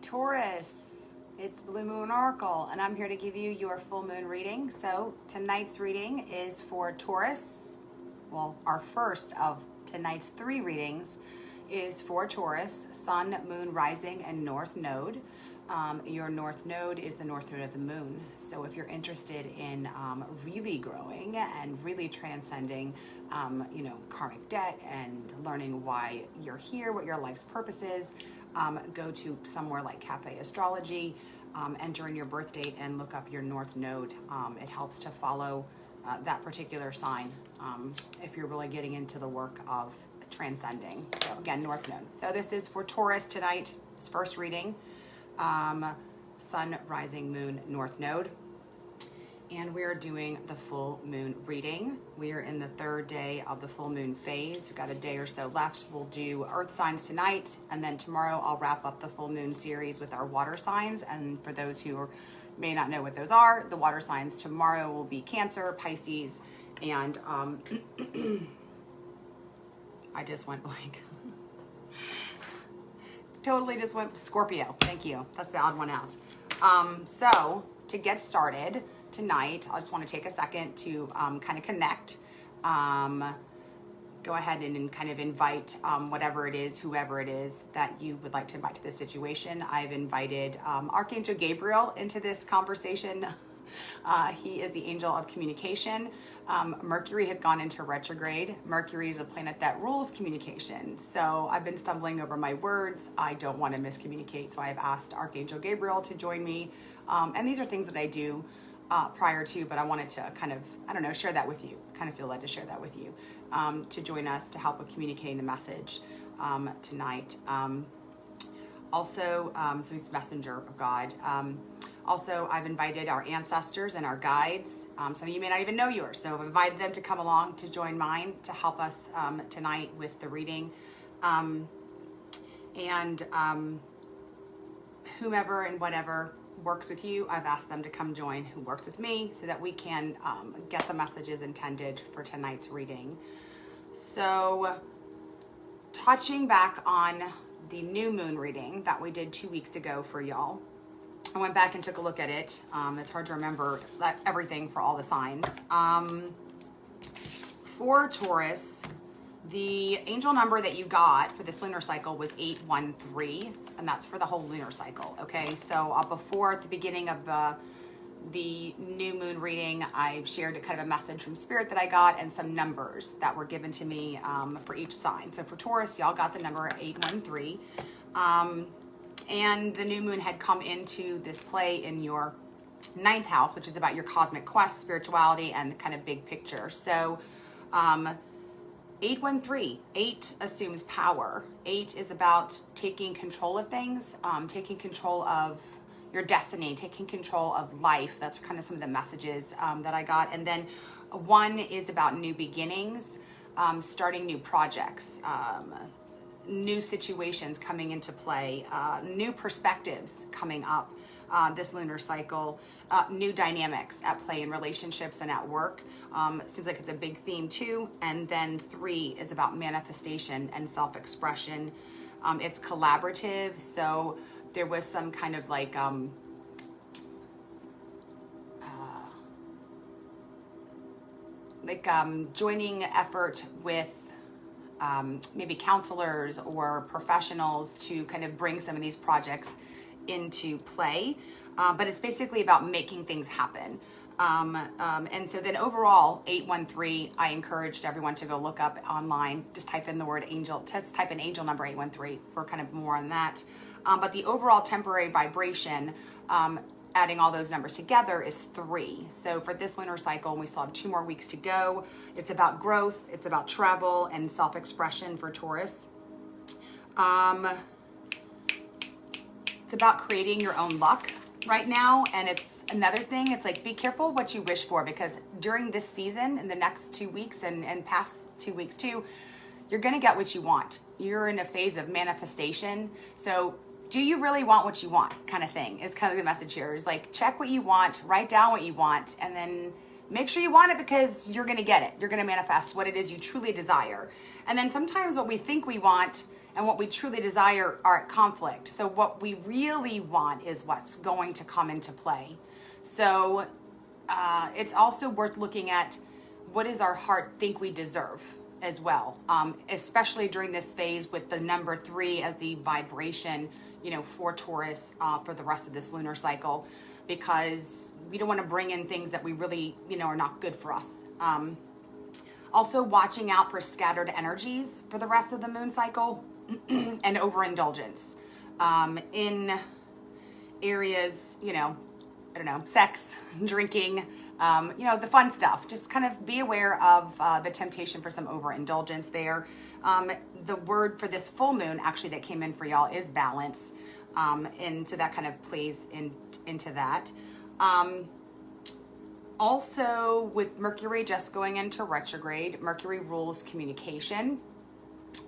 Taurus, it's Blue Moon Oracle, and I'm here to give you your full moon reading. So tonight's reading is for Taurus. Well, our first of tonight's 3 readings is for Taurus, Sun, Moon, Rising, and North Node. Your North Node is the North Node of the Moon. So if you're interested in really growing and really transcending, karmic debt and learning why you're here, what your life's purpose is, go to somewhere like Cafe Astrology, enter in your birth date and look up your North Node. It helps to follow that particular sign if you're really getting into the work of transcending. So again, North Node. So this is for Taurus tonight, this first reading. Sun, Rising, Moon, North Node. And we're doing the full moon reading. We are in the 3rd day of the full moon phase. We've got a day or so left. We'll do earth signs tonight, and then tomorrow I'll wrap up the full moon series with our water signs. And for those who may not know what those are, the water signs tomorrow will be Cancer, Pisces, and I just went blank. Totally just went Scorpio. Thank you. That's the odd one out. So to get started tonight, I just want to take a second to kind of connect. Go ahead and kind of invite whatever it is, whoever it is that you would like to invite to this situation. I've invited Archangel Gabriel into this conversation. He is the angel of communication. Mercury has gone into retrograde. Mercury is a planet that rules communication. So I've been stumbling over my words. I don't want to miscommunicate. So I've asked Archangel Gabriel to join me. And these are things that I do prior to, but I wanted to kind of, share that with you. Kind of feel led to share that with you, to join us to help with communicating the message tonight. So he's the messenger of God. Also, I've invited our ancestors and our guides. Some of you may not even know yours, so I've invited them to come along to join mine to help us tonight with the reading. Whomever and whatever works with you, I've asked them to come join who works with me so that we can get the messages intended for tonight's reading. So, touching back on the new moon reading that we did 2 weeks ago for y'all, I went back and took a look at it. It's hard to remember everything for all the signs. For Taurus, the angel number that you got for this lunar cycle was 813, and that's for the whole lunar cycle, okay? So before, at the beginning of the new moon reading, I shared a kind of a message from Spirit that I got and some numbers that were given to me for each sign. So for Taurus, y'all got the number 813. And the new moon had come into this play in your 9th house, which is about your cosmic quest, spirituality, and the kind of big picture. So 813, 8 assumes power. 8 is about taking control of things, taking control of your destiny, taking control of life. That's kind of some of the messages that I got. And then 1 is about new beginnings, starting new projects, new situations coming into play, new perspectives coming up this lunar cycle, new dynamics at play in relationships and at work. It seems like it's a big theme too. And then 3 is about manifestation and self-expression. It's collaborative. So there was some kind of like joining effort with maybe counselors or professionals to kind of bring some of these projects into play. But it's basically about making things happen. And so then overall, 813, I encouraged everyone to go look up online, just type in the word angel, just type in angel number 813 for kind of more on that. But the overall temporary vibration, adding all those numbers together, is 3. So for this lunar cycle, we still have 2 more weeks to go. It's about growth, it's about travel and self-expression for Taurus. It's about creating your own luck right now. And it's another thing, it's like, be careful what you wish for, because during this season, in the next 2 weeks and past 2 weeks too, you're gonna get what you want. You're in a phase of manifestation. So do you really want what you want, kind of thing? It's kind of the message here. Is like, check what you want, write down what you want, and then make sure you want it, because you're going to get it. You're going to manifest what it is you truly desire. And then sometimes what we think we want and what we truly desire are at conflict. So what we really want is what's going to come into play. So it's also worth looking at what does our heart think we deserve as well, especially during this phase with the number 3 as the vibration, for Taurus for the rest of this lunar cycle, because we don't want to bring in things that we really, are not good for us. Also watching out for scattered energies for the rest of the moon cycle and overindulgence in areas, sex, drinking, the fun stuff. Just kind of be aware of the temptation for some overindulgence there. The word for this full moon actually that came in for y'all is balance. And so that kind of plays into that. Also, with Mercury just going into retrograde, Mercury rules communication,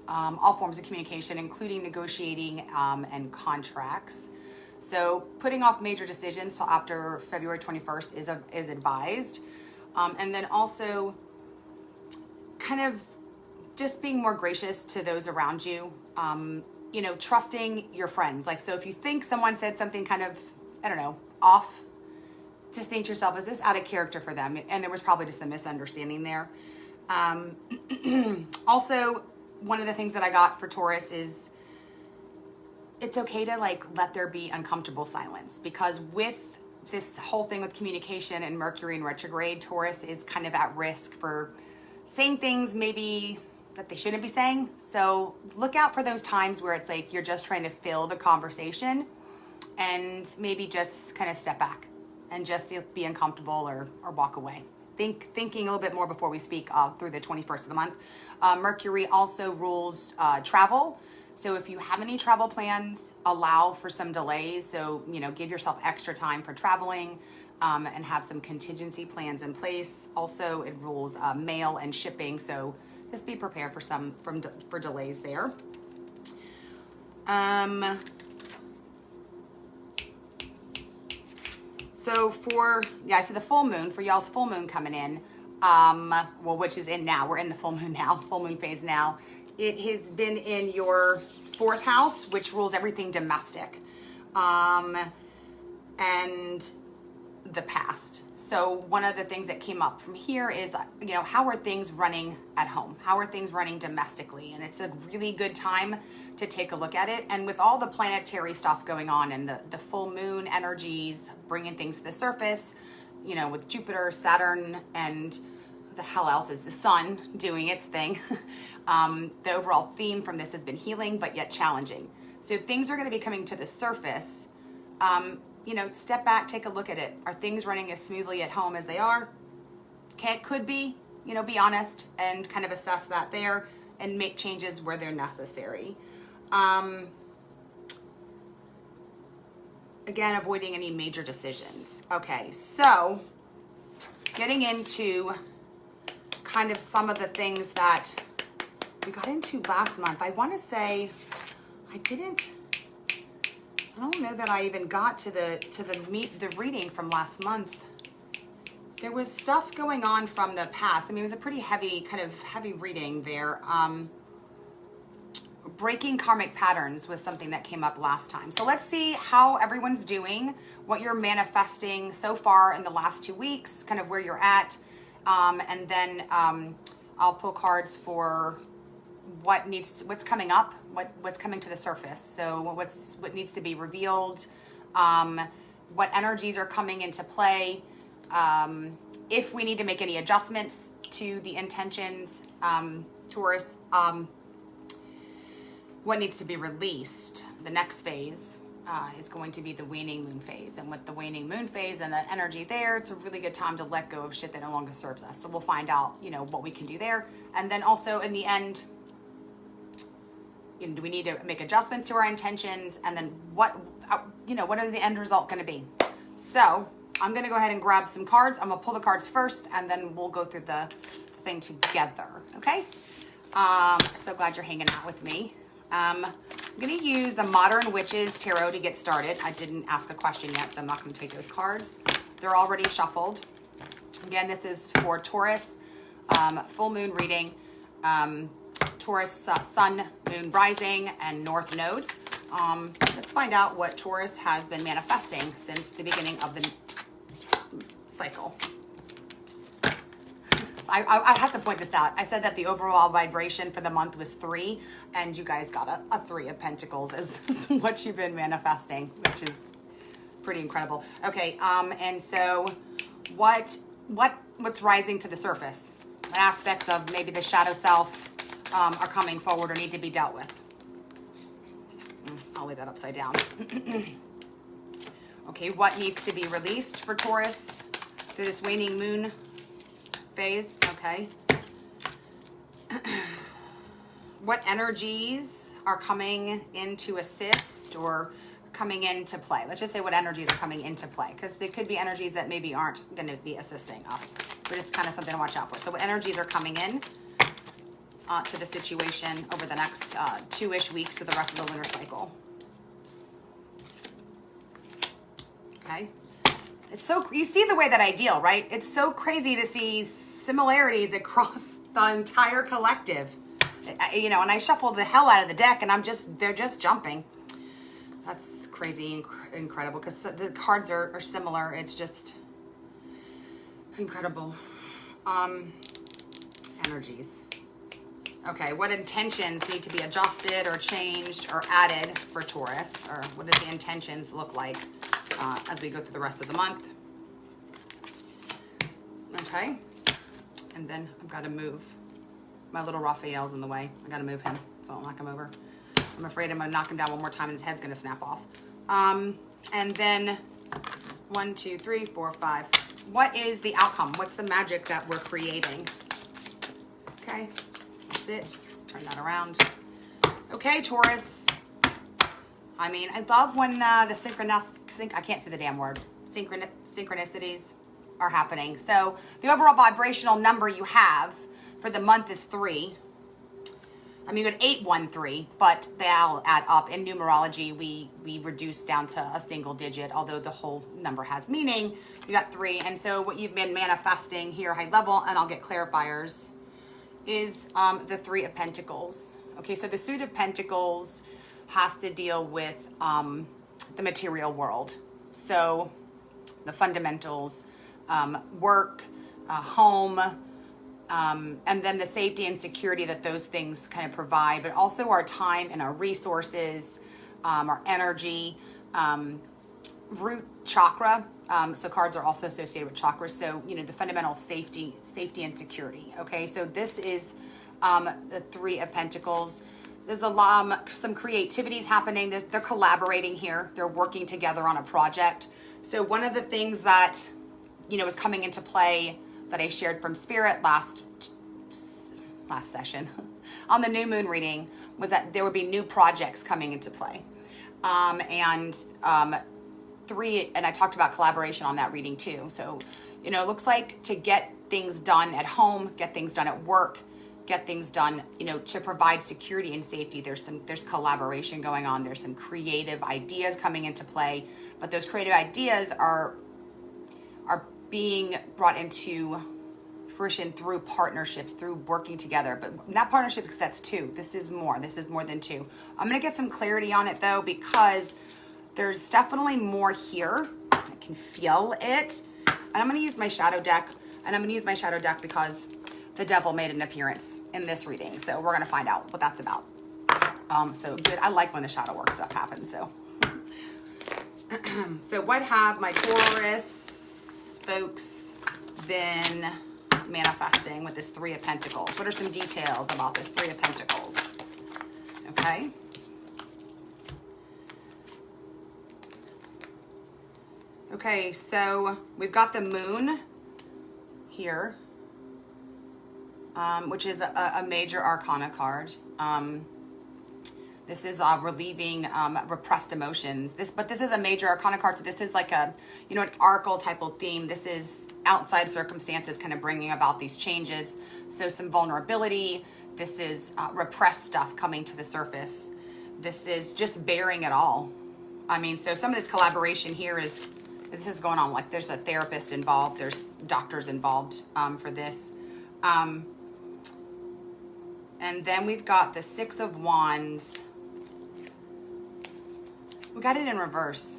all forms of communication, including negotiating and contracts. So putting off major decisions till after February 21st is advised. And then also kind of just being more gracious to those around you, trusting your friends. Like, so if you think someone said something kind of, off, just think to yourself, is this out of character for them? And there was probably just a misunderstanding there. Also, one of the things that I got for Taurus is it's okay to let there be uncomfortable silence, because with this whole thing with communication and Mercury in retrograde, Taurus is kind of at risk for saying things maybe that they shouldn't be saying. So look out for those times where it's like you're just trying to fill the conversation, and maybe just kind of step back and just be uncomfortable or walk away. Thinking a little bit more before we speak through the 21st of the month. Mercury also rules travel. So if you have any travel plans, allow for some delays. So, give yourself extra time for traveling and have some contingency plans in place. Also, it rules mail and shipping. So just be prepared for delays there. So I see the full moon, for y'all's full moon coming in, which is in now. We're in the full moon now, full moon phase now. It has been in your 4th house, which rules everything domestic, and the past. So one of the things that came up from here is, how are things running at home? How are things running domestically? And it's a really good time to take a look at it. And with all the planetary stuff going on and the full moon energies bringing things to the surface, with Jupiter, Saturn, and the hell else is the sun doing its thing. The overall theme from this has been healing, but yet challenging. So things are going to be coming to the surface. Step back, take a look at it. Are things running as smoothly at home as they are? Could be, be honest and kind of assess that there and make changes where they're necessary. Again, avoiding any major decisions. Okay, so getting into kind of some of the things that we got into last month. I want to say I don't know that I even got to the reading from last month. There was stuff going on from the past. I mean, it was a pretty heavy reading there. Breaking karmic patterns was something that came up last time. So let's see how everyone's doing, what you're manifesting so far in the last 2 weeks, kind of where you're at. And then I'll pull cards for what's coming up, what's coming to the surface. So what needs to be revealed, what energies are coming into play, if we need to make any adjustments to the intentions, Taurus, what needs to be released. The next phase is going to be the waning moon phase. And with the waning moon phase and the energy there, it's a really good time to let go of shit that no longer serves us. So we'll find out, what we can do there. And then also in the end, do we need to make adjustments to our intentions? And then what is the end result going to be? So I'm going to go ahead and grab some cards. I'm going to pull the cards first, and then we'll go through the thing together. Okay. So glad you're hanging out with me. I'm going to use the Modern Witches Tarot to get started. I didn't ask a question yet, so I'm not going to take those cards. They're already shuffled. Again, this is for Taurus, full moon reading. Taurus sun, moon rising, and north node. Let's find out what Taurus has been manifesting since the beginning of the cycle. I have to point this out. I said that the overall vibration for the month was 3, and you guys got a 3 of Pentacles as what you've been manifesting, which is pretty incredible. Okay, and so what's rising to the surface? What aspects of maybe the shadow self are coming forward or need to be dealt with? I'll leave that upside down. Okay, what needs to be released for Taurus through this waning moon phase? Okay. What energies are coming in to assist or coming into play? Let's just say what energies are coming into play, because there could be energies that maybe aren't going to be assisting us. But it's kind of something to watch out for. So what energies are coming in to the situation over the next 2-ish weeks of the rest of the lunar cycle? Okay. It's so, you see the way that I deal, right? It's so crazy to see similarities across the entire collective. You know, and I shuffle the hell out of the deck and they're just jumping. That's crazy, incredible, because the cards are similar. It's just incredible. Energies. Okay, what intentions need to be adjusted or changed or added for Taurus? Or what do the intentions look like as we go through the rest of the month? Okay, and then I've got to move. My little Raphael's in the way. I got to move him. Don't knock him over. I'm afraid I'm going to knock him down one more time and his head's going to snap off. And then 1, 2, 3, 4, 5. What is the outcome? What's the magic that we're creating? Okay, sit, turn that around. Okay, Taurus. I mean, I love when the I can't say the damn word. Synchronicities are happening. So the overall vibrational number you have for the month is 3. I mean, you got 813, but they all add up. In numerology, we reduce down to a single digit, although the whole number has meaning. You got 3. And so what you've been manifesting here, high level, and I'll get clarifiers, is the 3 of Pentacles. Okay, so the Suit of Pentacles has to deal with the material world. So the fundamentals, work, home, and then the safety and security that those things kind of provide, but also our time and our resources, our energy, root chakra. So cards are also associated with chakras. So, you know, the fundamental safety and security. Okay, so this is the 3 of Pentacles. There's a lot, some creativities happening. They're collaborating here. They're working together on a project. So one of the things that, you know, is coming into play that I shared from Spirit last session on the new moon reading was that there would be new projects coming into play. 3, and I talked about collaboration on that reading too. So, you know, it looks like to get things done at home, get things done at work, get things done, you know, to provide security and safety. There's collaboration going on. There's some creative ideas coming into play, but those creative ideas are being brought into fruition through partnerships, through working together. But not partnership, because that's 2. This is more than 2. I'm going to get some clarity on it though, because there's definitely more here. I can feel it. And I'm going to use my shadow deck. And I'm going to use my shadow deck because the devil made an appearance in this reading. So we're going to find out what that's about. So good. I like when the shadow work stuff happens. So, so what have my Taurus folks been manifesting with this 3 of Pentacles? What are some details about this 3 of Pentacles? Okay. Okay, so we've got the moon here, which is a major arcana card. This is relieving repressed emotions. But this is a major arcana card, so this is like a, you know, an archetypal theme. This is outside circumstances kind of bringing about these changes. So some vulnerability. This is repressed stuff coming to the surface. This is just bearing it all. I mean, so some of this collaboration here is, this is going on, like there's a therapist involved, there's doctors involved for this. And then we've got the Six of Wands. We got it in reverse.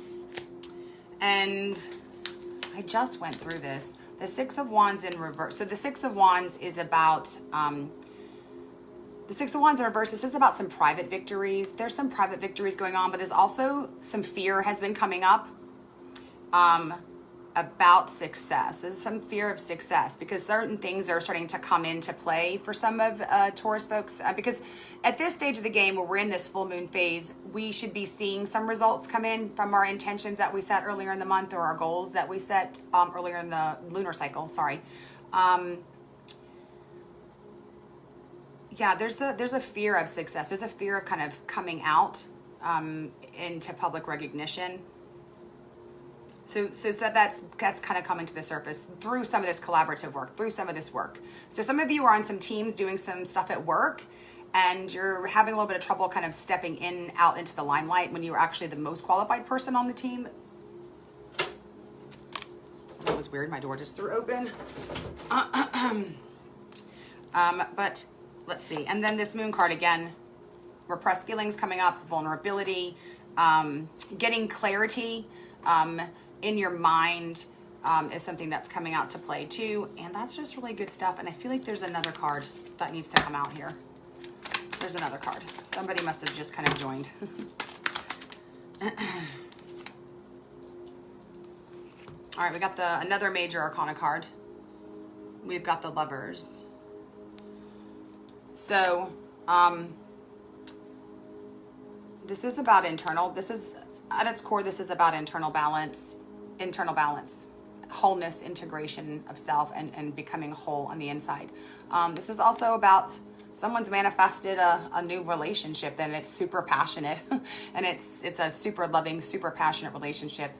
And I just went through this. The Six of Wands in reverse. So the Six of Wands is about, the Six of Wands in reverse, this is about some private victories. There's some private victories going on, but there's also some fear has been coming up about success. There's some fear of success because certain things are starting to come into play for some of Taurus folks. Because at this stage of the game where we're in this full moon phase, we should be seeing some results come in from our intentions that we set earlier in the month or our goals that we set earlier in the lunar cycle, sorry. Yeah, there's a fear of success. There's a fear of kind of coming out into public recognition. So that's kind of coming to the surface through some of this collaborative work, through some of this work. So some of you are on some teams doing some stuff at work and you're having a little bit of trouble kind of stepping out into the limelight when you're actually the most qualified person on the team. That was weird. My door just threw open. But let's see. And then this moon card again, repressed feelings coming up, vulnerability, getting clarity, in your mind is something that's coming out to play too. And that's just really good stuff. And I feel like there's another card that needs to come out here. There's another card. Somebody must have just kind of joined. All right, we got another major arcana card. We've got the Lovers. So, this is about internal. This is, at its core, this is about internal balance, wholeness, integration of self, and becoming whole on the inside. This is also about someone's manifested a new relationship, and it's super passionate, and it's a super loving, super passionate relationship.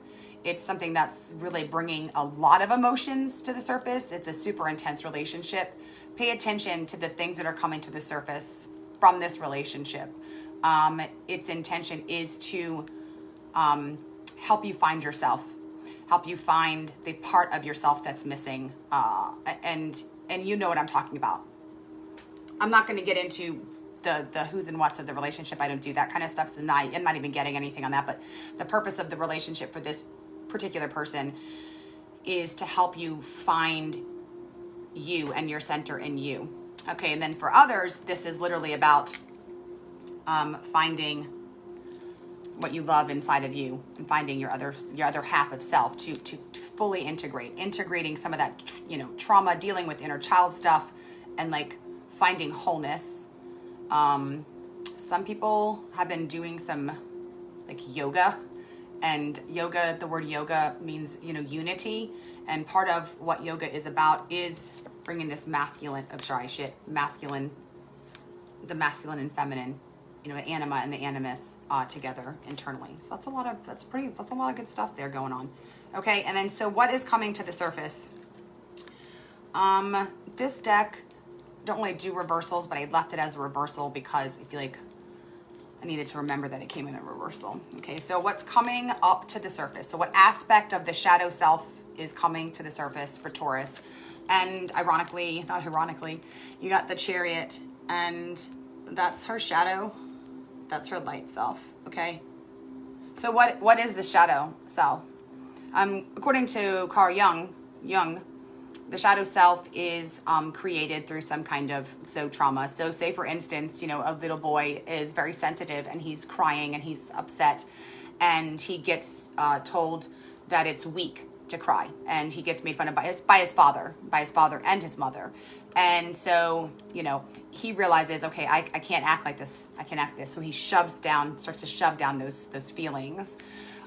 It's something that's really bringing a lot of emotions to the surface. It's a super intense relationship. Pay attention to the things that are coming to the surface from this relationship. Its intention is to help you find yourself, help you find the part of yourself that's missing, and you know what I'm talking about. I'm not going to get into the who's and what's of the relationship. I don't do that kind of stuff, so I'm not even getting anything on that. But the purpose of the relationship for this particular person is to help you find you and your center in you. Okay, and then for others, this is literally about finding what you love inside of you and finding your other half of self to fully integrating some of that trauma, dealing with inner child stuff, and like finding wholeness. Some people have been doing some like yoga, and yoga, the word yoga means unity, and part of what yoga is about is bringing this the masculine and feminine, the anima and the animus together internally. So that's a lot of good stuff there going on. Okay, and then so what is coming to the surface? This deck don't really do reversals, but I left it as a reversal because I feel like I needed to remember that it came in a reversal. Okay, so what's coming up to the surface? So what aspect of the shadow self is coming to the surface for Taurus? And not ironically, you got the Chariot, and that's her shadow. That's her light self, okay? So what is the shadow self? According to Carl Jung, the shadow self is created through some kind of trauma. So say, for instance, a little boy is very sensitive and he's crying and he's upset, and he gets told that it's weak to cry, and he gets made fun of by his father and his mother. And so, he realizes, okay, I can't act like this. I can't act this. So he starts to shove down those feelings.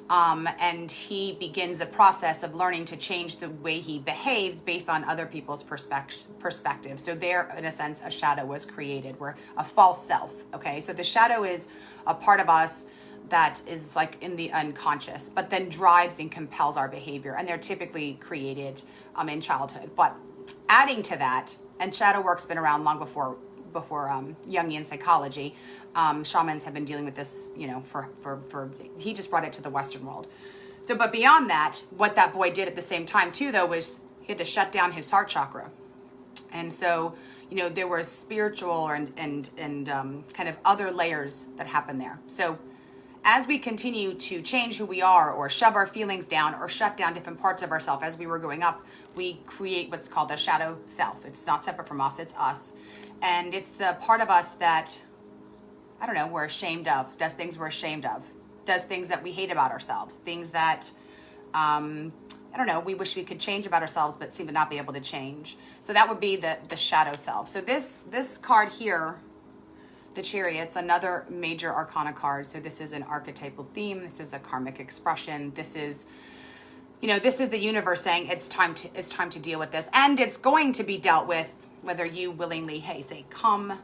And he begins a process of learning to change the way he behaves based on other people's perspective. So there, in a sense, a shadow was created, where a false self. Okay, so the shadow is a part of us that is like in the unconscious, but then drives and compels our behavior. And they're typically created in childhood. But adding to that, and shadow work's been around long before Jungian psychology. Shamans have been dealing with this, he just brought it to the Western world. So, but beyond that, what that boy did at the same time too, though, was he had to shut down his heart chakra. And so, you know, there were spiritual and kind of other layers that happened there. So as we continue to change who we are, or shove our feelings down, or shut down different parts of ourselves as we were growing up, we create what's called a shadow self. It's not separate from us, it's us. And it's the part of us that, I don't know, we're ashamed of, does things we're ashamed of, does things that we hate about ourselves, things that, I don't know, we wish we could change about ourselves, but seem to not be able to change. So that would be the shadow self. So this card here, the Chariot's another major arcana card. So this is an archetypal theme. This is a karmic expression. This is, you know, this is the universe saying it's time to deal with this, and it's going to be dealt with, whether you willingly, hey, say, come,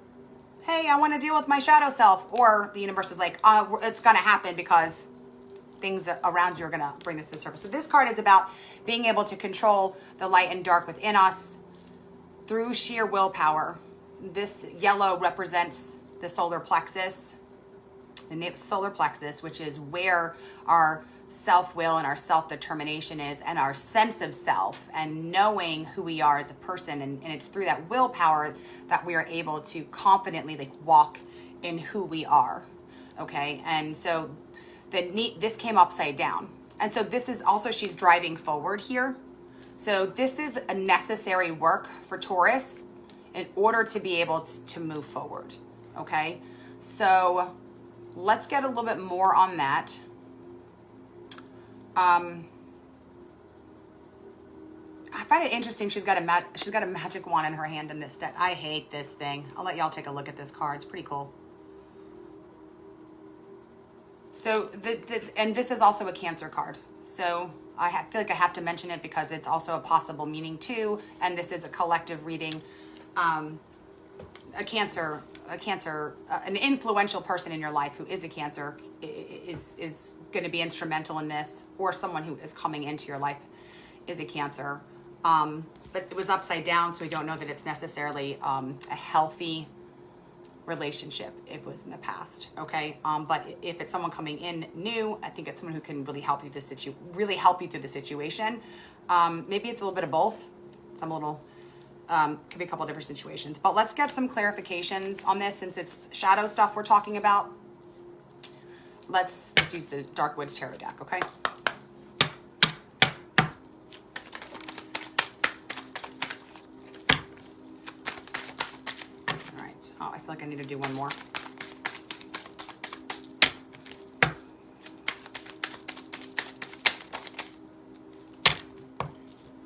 hey, I want to deal with my shadow self, or the universe is like, it's going to happen because things around you are going to bring this to the surface. So this card is about being able to control the light and dark within us through sheer willpower. This yellow represents the solar plexus, which is where our self-will and our self-determination is, and our sense of self, and knowing who we are as a person. And it's through that willpower that we are able to confidently like walk in who we are. Okay. And so this came upside down. And so this is also, she's driving forward here. So this is a necessary work for Taurus in order to be able to move forward. Okay. So let's get a little bit more on that. I find it interesting. She's got a magic wand in her hand in this deck. I hate this thing. I'll let y'all take a look at this card. It's pretty cool. So and this is also a Cancer card. So I feel like I have to mention it because it's also a possible meaning too. And this is a collective reading. An influential person in your life who is a Cancer is going to be instrumental in this, or someone who is coming into your life is a Cancer. But it was upside down, so we don't know that it's necessarily a healthy relationship if it was in the past. Okay. But if it's someone coming in new, I think it's someone who can really help you through the situation. Maybe it's a little bit of both. Could be a couple of different situations, but let's get some clarifications on this since it's shadow stuff we're talking about. Let's use the Dark Woods Tarot deck. Okay. All right. Oh, I feel like I need to do one more.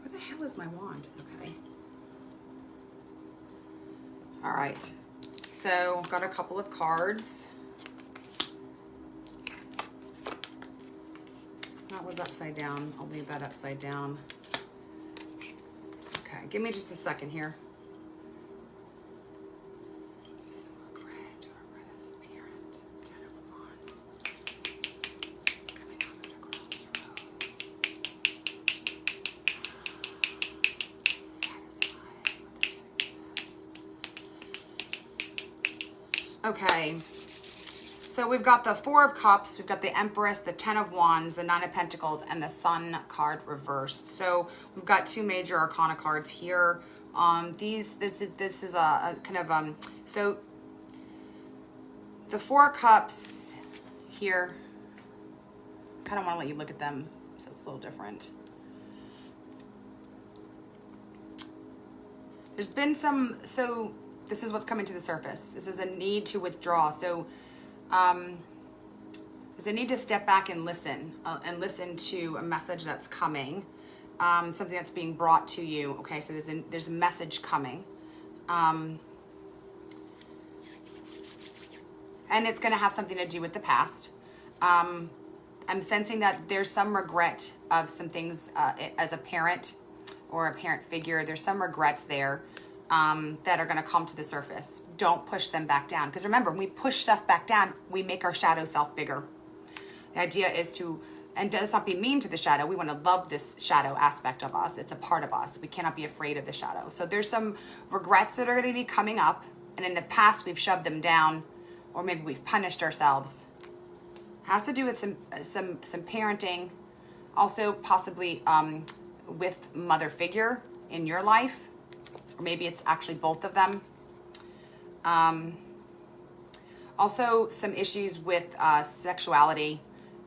Where the hell is my wand? Okay. All right, so got a couple of cards. That was upside down. I'll leave that upside down. Okay, give me just a second here. Smoke red or red as apparent. 10 of Wands. Coming out of the crossroads. Satisfied with the success. Okay, so we've got the Four of Cups, we've got the Empress, the 10 of Wands, the 9 of Pentacles, and the Sun card reversed. So we've got two major arcana cards here. This is a kind of, so the Four of Cups here, I kind of want to let you look at them, so it's a little different. There's been so this is what's coming to the surface. This is a need to withdraw. So there's a need to step back and listen to a message that's coming, something that's being brought to you. Okay, so there's a message coming. And it's going to have something to do with the past. I'm sensing that there's some regret of some things as a parent or a parent figure. There's some regrets there. That are going to come to the surface. Don't push them back down. Because remember, when we push stuff back down, we make our shadow self bigger. The idea is to, and let's not be mean to the shadow. We want to love this shadow aspect of us. It's a part of us. We cannot be afraid of the shadow. So there's some regrets that are going to be coming up. And in the past, we've shoved them down, or maybe we've punished ourselves. Has to do with some parenting. Also possibly with mother figure in your life, or maybe it's actually both of them. Also, some issues with sexuality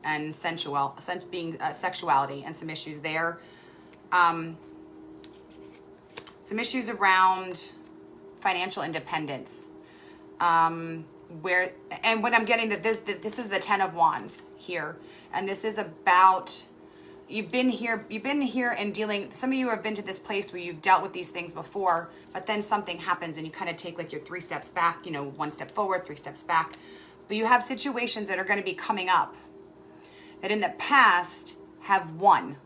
and sexuality, and some issues there. Some issues around financial independence. And what I'm getting, that this is the 10 of Wands here, and this is about, you've been here and dealing, some of you have been to this place where you've dealt with these things before, but then something happens and you kind of take like your 3 steps back, you know, 1 step forward, 3 steps back. But you have situations that are going to be coming up that in the past have won,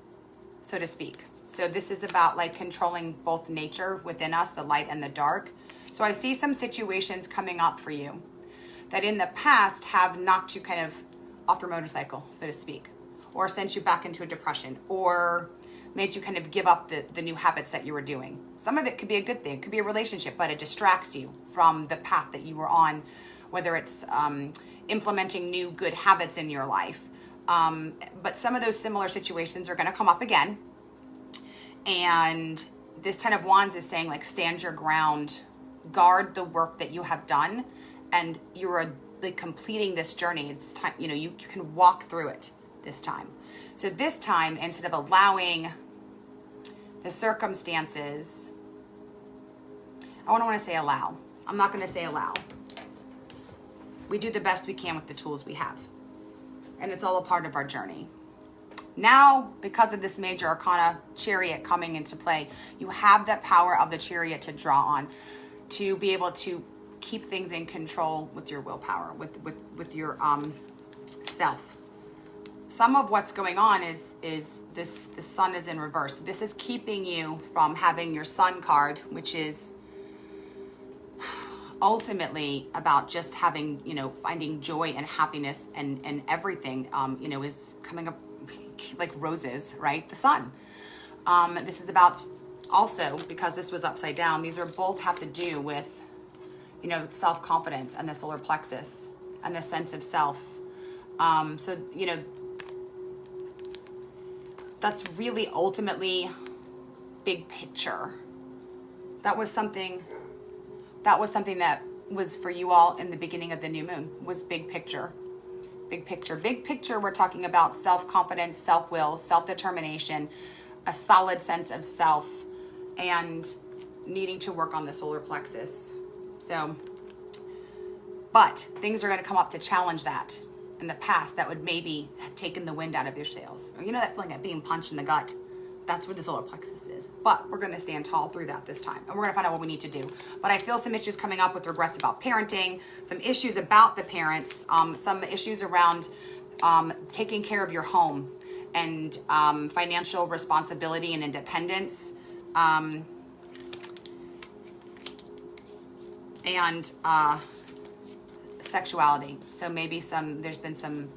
so to speak. So this is about like controlling both nature within us, the light and the dark. So I see some situations coming up for you that in the past have knocked you kind of off your motorcycle, so to speak, or sent you back into a depression, or made you kind of give up the new habits that you were doing. Some of it could be a good thing. It could be a relationship, but it distracts you from the path that you were on, whether it's implementing new good habits in your life. But some of those similar situations are going to come up again. And this 10 of Wands is saying, like, stand your ground, guard the work that you have done, and you're like completing this journey. It's time, you know, you can walk through it this time. So this time, instead of allowing the circumstances, I don't want to say allow. I'm not going to say allow. We do the best we can with the tools we have. And it's all a part of our journey. Now, because of this major arcana Chariot coming into play, you have that power of the Chariot to draw on, to be able to keep things in control with your willpower, with your self. Some of what's going on is the sun is in reverse. This is keeping you from having your sun card, which is ultimately about just having, you know, finding joy and happiness and everything, you know, is coming up like roses, right? The sun. This is about also, because this was upside down, these are both have to do with, you know, self-confidence and the solar plexus and the sense of self. So, you know, that's really ultimately big picture. That was something that was for you all in the beginning of the new moon, was big picture. Big picture. Big picture, we're talking about self-confidence, self-will, self-determination, a solid sense of self, and needing to work on the solar plexus. So, but things are going to come up to challenge that in the past that would maybe have taken the wind out of your sails. Or you know that feeling of being punched in the gut? That's where the solar plexus is. But we're going to stand tall through that this time. And we're going to find out what we need to do. But I feel some issues coming up with regrets about parenting, some issues about the parents, some issues around taking care of your home and financial responsibility and independence. And sexuality. So maybe there's been some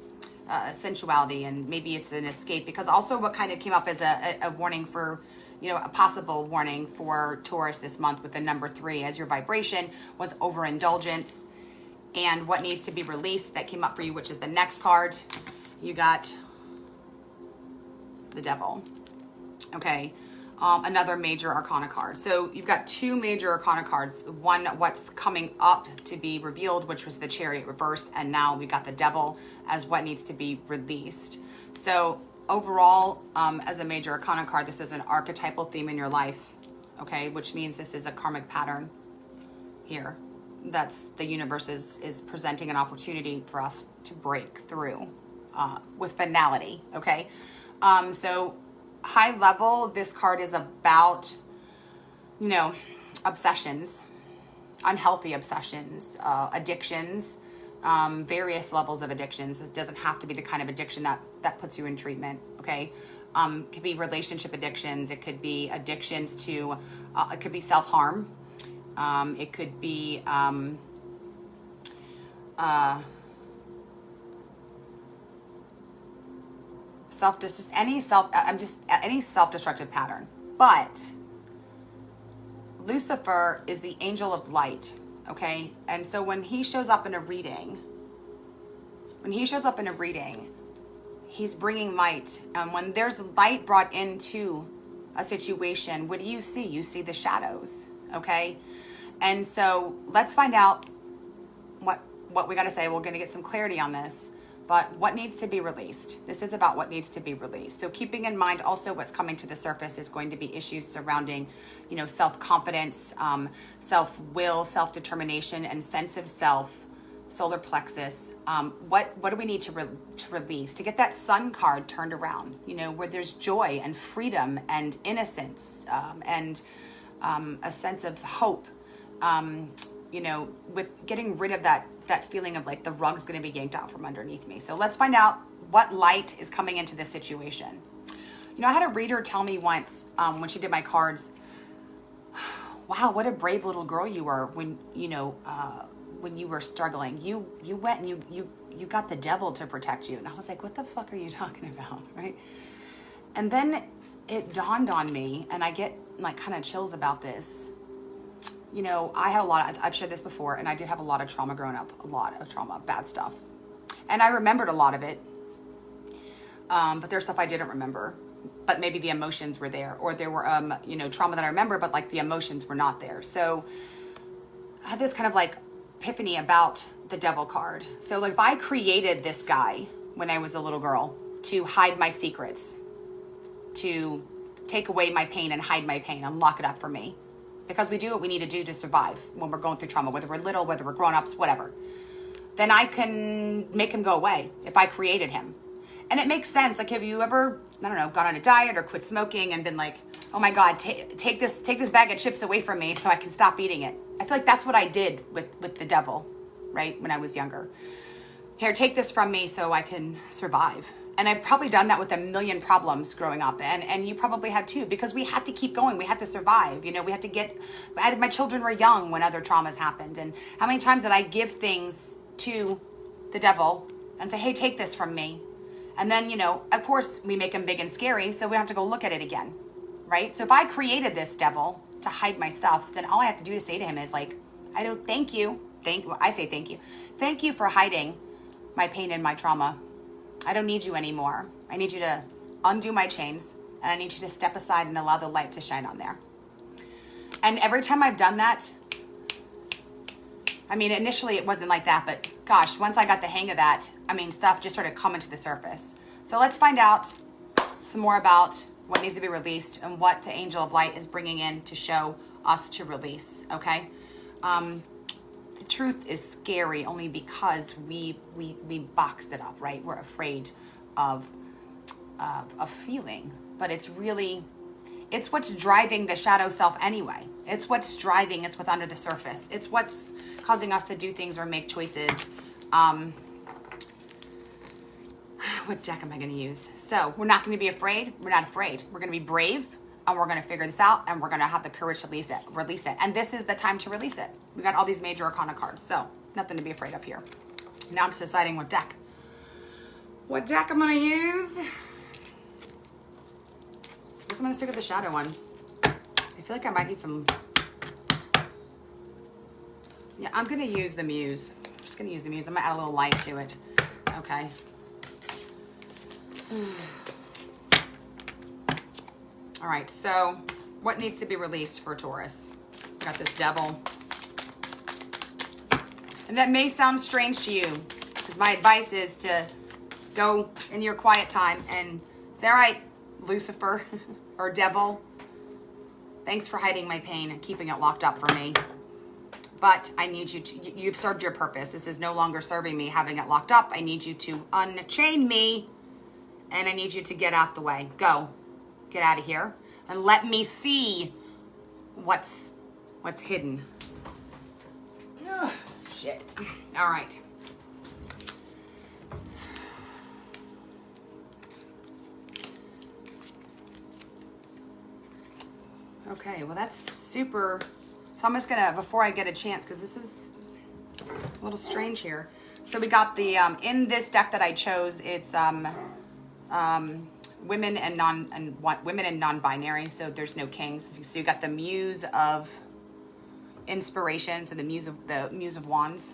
sensuality, and maybe it's an escape, because also what kind of came up as a warning for, you know, a possible warning for Taurus this month with the number 3 as your vibration was overindulgence, and what needs to be released that came up for you, which is the next card. You got the Devil. Okay. Another major arcana card. So you've got 2 major arcana cards. One, what's coming up to be revealed, which was the Chariot reversed, and now we got the Devil as what needs to be released. So overall, as a major arcana card, this is an archetypal theme in your life, okay? Which means this is a karmic pattern here. That's the universe is presenting an opportunity for us to break through with finality, okay? So high level, this card is about, you know, obsessions, unhealthy obsessions, addictions, various levels of addictions. It doesn't have to be the kind of addiction that puts you in treatment, okay? It could be relationship addictions. It could be addictions to, it could be self-harm. It could be any self-destructive pattern. But Lucifer is the angel of light, okay? And so when he shows up in a reading, he's bringing light. And when there's light brought into a situation, what do? You see the shadows. okay? And so let's find out what we got to say. We're going to get some clarity on this, but what needs to be released. This is about what needs to be released. So keeping in mind also what's coming to the surface is going to be issues surrounding, you know, self-confidence, self-will, self-determination, and sense of self, solar plexus. What do we need to release to get that sun card turned around, you know, where there's joy and freedom and innocence, and a sense of hope, you know, with getting rid of that feeling of like the rug's going to be yanked out from underneath me. So let's find out what light is coming into this situation. You know, I had a reader tell me once, when she did my cards, wow, what a brave little girl you were when, you know, when you were struggling. You went and you got the devil to protect you. And I was like, what the fuck are you talking about, right? And then it dawned on me, and I get like kind of chills about this. You know, I had I've shared this before, and I did have a lot of trauma growing up, a lot of trauma, bad stuff. And I remembered a lot of it. But there's stuff I didn't remember, but maybe the emotions were there, or there were, you know, trauma that I remember, but like the emotions were not there. So I had this kind of like epiphany about the devil card. So like if I created this guy when I was a little girl to hide my secrets, to take away my pain and hide my pain and lock it up for me, because we do what we need to do to survive when we're going through trauma, whether we're little, whether we're grown-ups, whatever, then I can make him go away if I created him. And it makes sense. Like, have you ever, I don't know, gone on a diet or quit smoking and been like, oh my God, take this bag of chips away from me so I can stop eating it? I feel like that's what I did with the devil, right, when I was younger. Here, take this from me so I can survive. And I've probably done that with a million problems growing up. And you probably had too, because we had to keep going. We had to survive. You know, we had to my children were young when other traumas happened. And how many times did I give things to the devil and say, hey, take this from me. And then, you know, of course we make them big and scary, so we don't have to go look at it again, right? So if I created this devil to hide my stuff, then all I have to do to say to him is like, I don't thank you. I say thank you. Thank you for hiding my pain and my trauma. I don't need you anymore. I need you to undo my chains, and I need you to step aside and allow the light to shine on there. And every time I've done that, I mean, initially it wasn't like that, but gosh, once I got the hang of that, I mean, stuff just started coming to the surface. So let's find out some more about what needs to be released and what the angel of light is bringing in to show us to release, okay? The truth is scary only because we boxed it up, right? We're afraid of feeling, but it's what's driving the shadow self anyway. It's what's driving, it's what's under the surface. It's what's causing us to do things or make choices. What deck am I going to use? So we're not going to be afraid. We're not afraid. We're going to be brave, and we're going to figure this out, and we're going to have the courage to release it. And this is the time to release it. We got all these major arcana cards, so nothing to be afraid of here. Now I'm just deciding what deck I'm going to use. I guess I'm going to stick with the shadow one. I feel like I might need some. Yeah, I'm going to use the Muse. I'm just going to use the Muse. I'm going to add a little light to it. Okay. All right, so what needs to be released for Taurus? Got this devil. And that may sound strange to you, because my advice is to go in your quiet time and say, all right, Lucifer or devil, thanks for hiding my pain and keeping it locked up for me. But I need you to, you've served your purpose. This is no longer serving me, having it locked up. I need you to unchain me, and I need you to get out the way. Go. Get out of here. And let me see what's hidden. Ugh, shit. All right. Okay, well that's super. So I'm just gonna, before I get a chance, because this is a little strange here. So we got the, in this deck that I chose, it's women and non-binary. So there's no kings. So you got the Muse of Inspiration, so the Muse of Wands.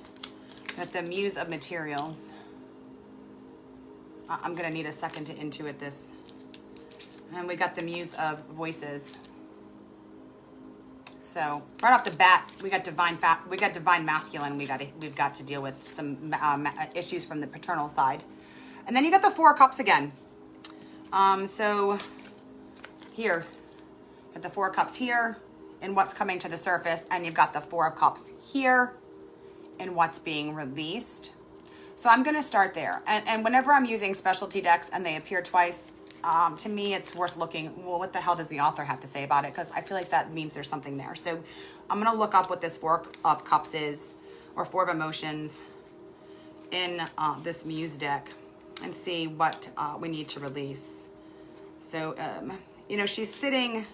Got the Muse of Materials. I'm gonna need a second to intuit this. And we got the Muse of Voices. So right off the bat, we got divine masculine. We've got to deal with some issues from the paternal side, and then you got the Four of Cups again. So here, got the Four of Cups here, and what's coming to the surface, and you've got the Four of Cups here, and what's being released. So I'm going to start there, and whenever I'm using specialty decks and they appear twice, to me, it's worth looking, well, what the hell does the author have to say about it? Because I feel like that means there's something there. So I'm going to look up what this Four of Cups is, or Four of Emotions, in this Muse deck, and see what we need to release. So, you know, she's sitting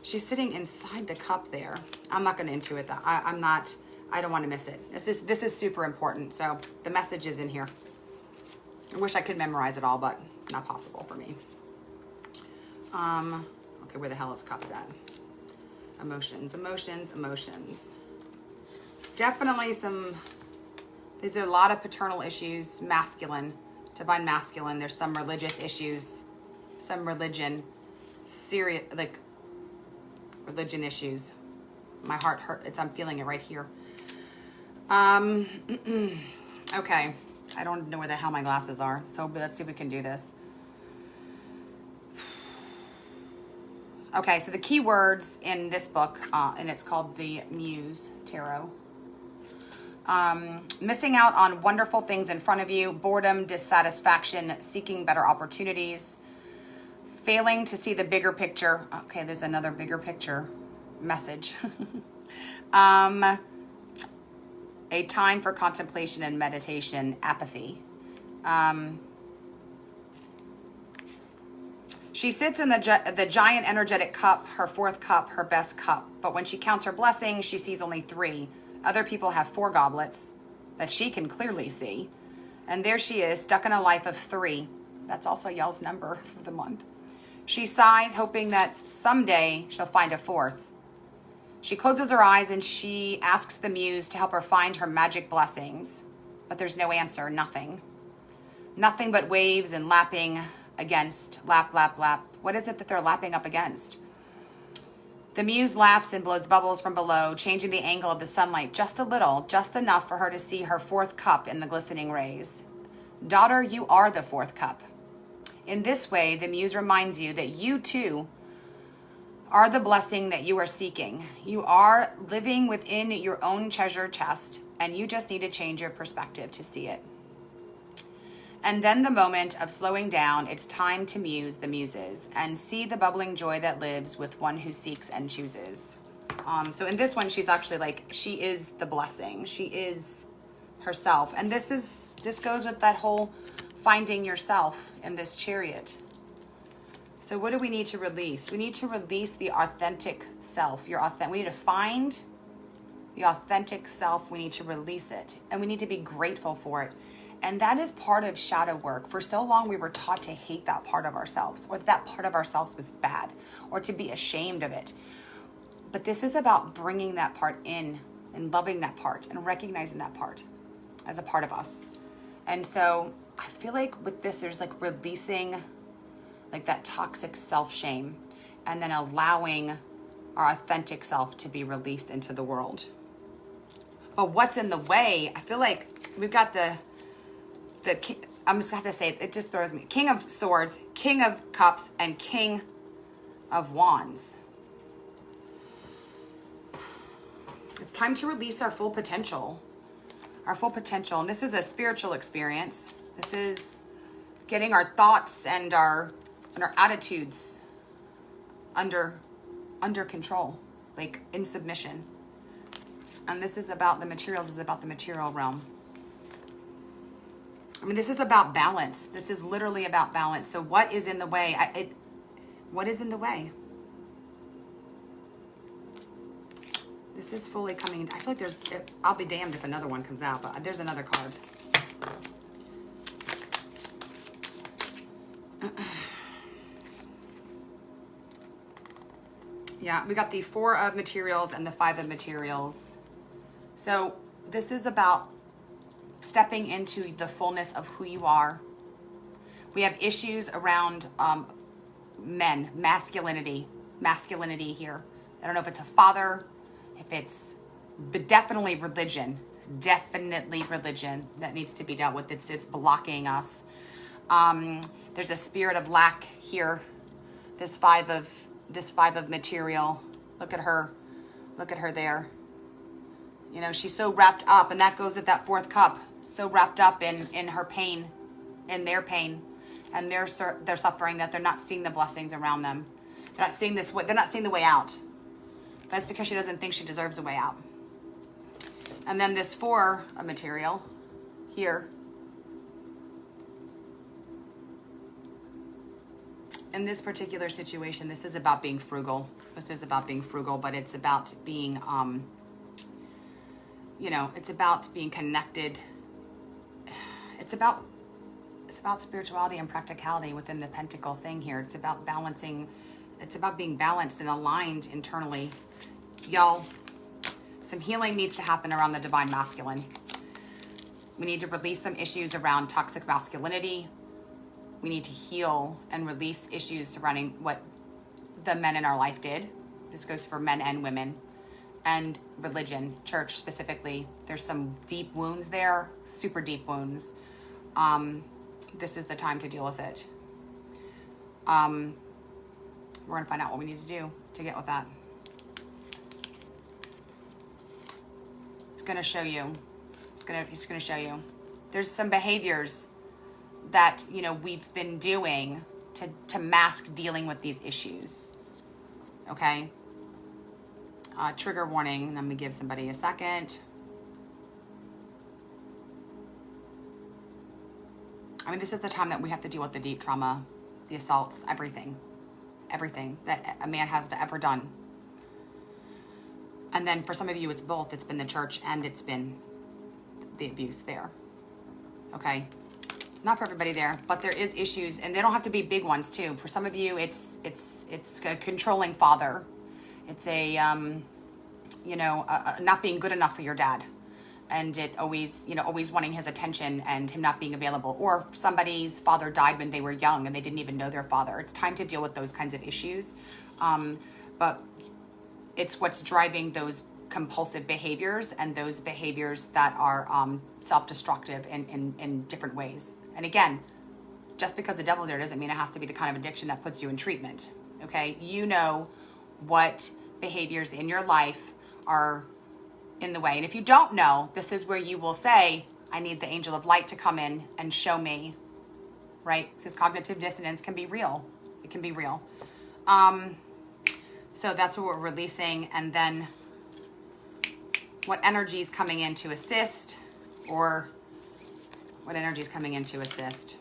inside the cup there. I'm not going to intuit that. I don't want to miss it. This is super important. So the message is in here. I wish I could memorize it all, but not possible for me. Okay, where the hell is cups at? Emotions. Definitely these are a lot of paternal issues, masculine, divine masculine. There's some religious issues, some religion, serious, like religion issues. My heart hurts. I'm feeling it right here. Okay. I don't know where the hell my glasses are, so let's see if we can do this. Okay, so the key words in this book, and it's called the Muse Tarot. Missing out on wonderful things in front of you, boredom, dissatisfaction, seeking better opportunities, failing to see the bigger picture. Okay, there's another bigger picture message. A time for contemplation and meditation, apathy. She sits in the giant energetic cup, her fourth cup, her best cup. But when she counts her blessings, she sees only 3. Other people have 4 goblets that she can clearly see. And there she is, stuck in a life of 3. That's also y'all's number for the month. She sighs, hoping that someday she'll find a 4th. She closes her eyes and she asks the Muse to help her find her magic blessings. But there's no answer, nothing. Nothing but waves and lapping against, lap, lap, lap. What is it that they're lapping up against? The Muse laughs and blows bubbles from below, changing the angle of the sunlight just a little, just enough for her to see her 4th cup in the glistening rays. Daughter, you are the 4th cup. In this way, the Muse reminds you that you too are the blessing that you are seeking. You are living within your own treasure chest, and you just need to change your perspective to see it. And then the moment of slowing down, it's time to muse the muses and see the bubbling joy that lives with one who seeks and chooses. So in this one, she's actually like, she is the blessing. She is herself. And this goes with that whole finding yourself in this Chariot. So what do we need to release? We need to release the authentic self. We need to find the authentic self. We need to release it. And we need to be grateful for it. And that is part of shadow work. For so long, we were taught to hate that part of ourselves, or that part of ourselves was bad, or to be ashamed of it. But this is about bringing that part in and loving that part and recognizing that part as a part of us. And so I feel like with this, there's like releasing like that toxic self-shame, and then allowing our authentic self to be released into the world. But what's in the way? I feel like we've got I'm just gonna have to say it just throws me. King of Swords, King of Cups, and King of Wands. It's time to release our full potential. And this is a spiritual experience. This is getting our thoughts and our attitudes under control, like in submission. And this is about the materials, is about the material realm. I mean, this is about balance. This is literally about balance. So what is in the way? What is in the way? This is fully coming. I feel like I'll be damned if another one comes out, but there's another card. Yeah, we got the 4 of materials and the 5 of materials. So this is about stepping into the fullness of who you are. We have issues around men, masculinity here. I don't know if it's a father, if it's, but definitely religion. Definitely religion that needs to be dealt with. It's blocking us. There's a spirit of lack here. This five of material. Look at her. Look at her there. You know, she's so wrapped up, and that goes at that fourth cup. So wrapped up in her pain, in their pain, and their suffering, that they're not seeing the blessings around them. They're not seeing this way. They're not seeing the way out. That's because she doesn't think she deserves a way out. And then this four of material here. In this particular situation, this is about being frugal. This is about being frugal, but it's about being, you know, it's about being connected. It's about spirituality and practicality within the pentacle thing here. It's about balancing. It's about being balanced and aligned internally. Y'all, some healing needs to happen around the divine masculine. We need to release some issues around toxic masculinity. We need to heal and release issues surrounding what the men in our life did. This goes for men and women. And religion, church specifically. There's some deep wounds there, super deep wounds. This is the time to deal with it. We're going to find out what we need to do to get with that. It's going to show you. It's going to show you. There's some behaviors that, you know, we've been doing to mask dealing with these issues. Okay? Trigger warning. Let me give somebody a second. I mean, this is the time that we have to deal with the deep trauma, the assaults, everything that a man has ever done. And then for some of you, it's both. It's been the church and it's been the abuse there. Okay? Not for everybody there, but there is issues, and they don't have to be big ones too. For some of you, it's a controlling father. It's a, not being good enough for your dad. And it always wanting his attention and him not being available. Or somebody's father died when they were young and they didn't even know their father. It's time to deal with those kinds of issues. But it's what's driving those compulsive behaviors and those behaviors that are self-destructive in different ways. And again, just because the devil's there doesn't mean it has to be the kind of addiction that puts you in treatment. Okay? You know what behaviors in your life are in the way. And if you don't know, this is where you will say, I need the angel of light to come in and show me, right? Because cognitive dissonance can be real. It can be real. So that's what we're releasing. And then what energy is coming in to assist, or what energy is coming in to assist.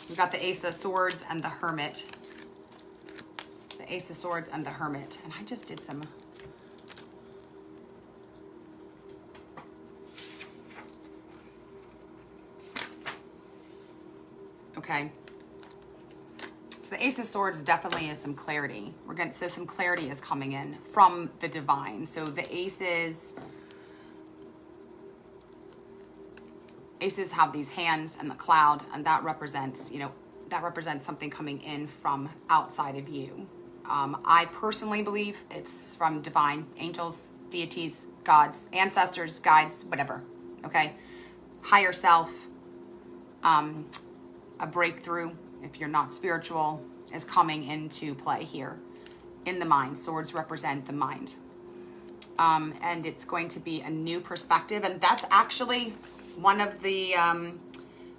We've got the Ace of Swords and the Hermit. The Ace of Swords and the Hermit. And I just did some... Okay. So the Ace of Swords definitely is some clarity. So some clarity is coming in from the divine. So the aces have these hands and the cloud, and that represents, something coming in from outside of you. I personally believe it's from divine angels, deities, gods, ancestors, guides, whatever. Okay, higher self. A breakthrough, if you're not spiritual, is coming into play here in the mind. Swords represent the mind. And it's going to be a new perspective. And that's actually one of the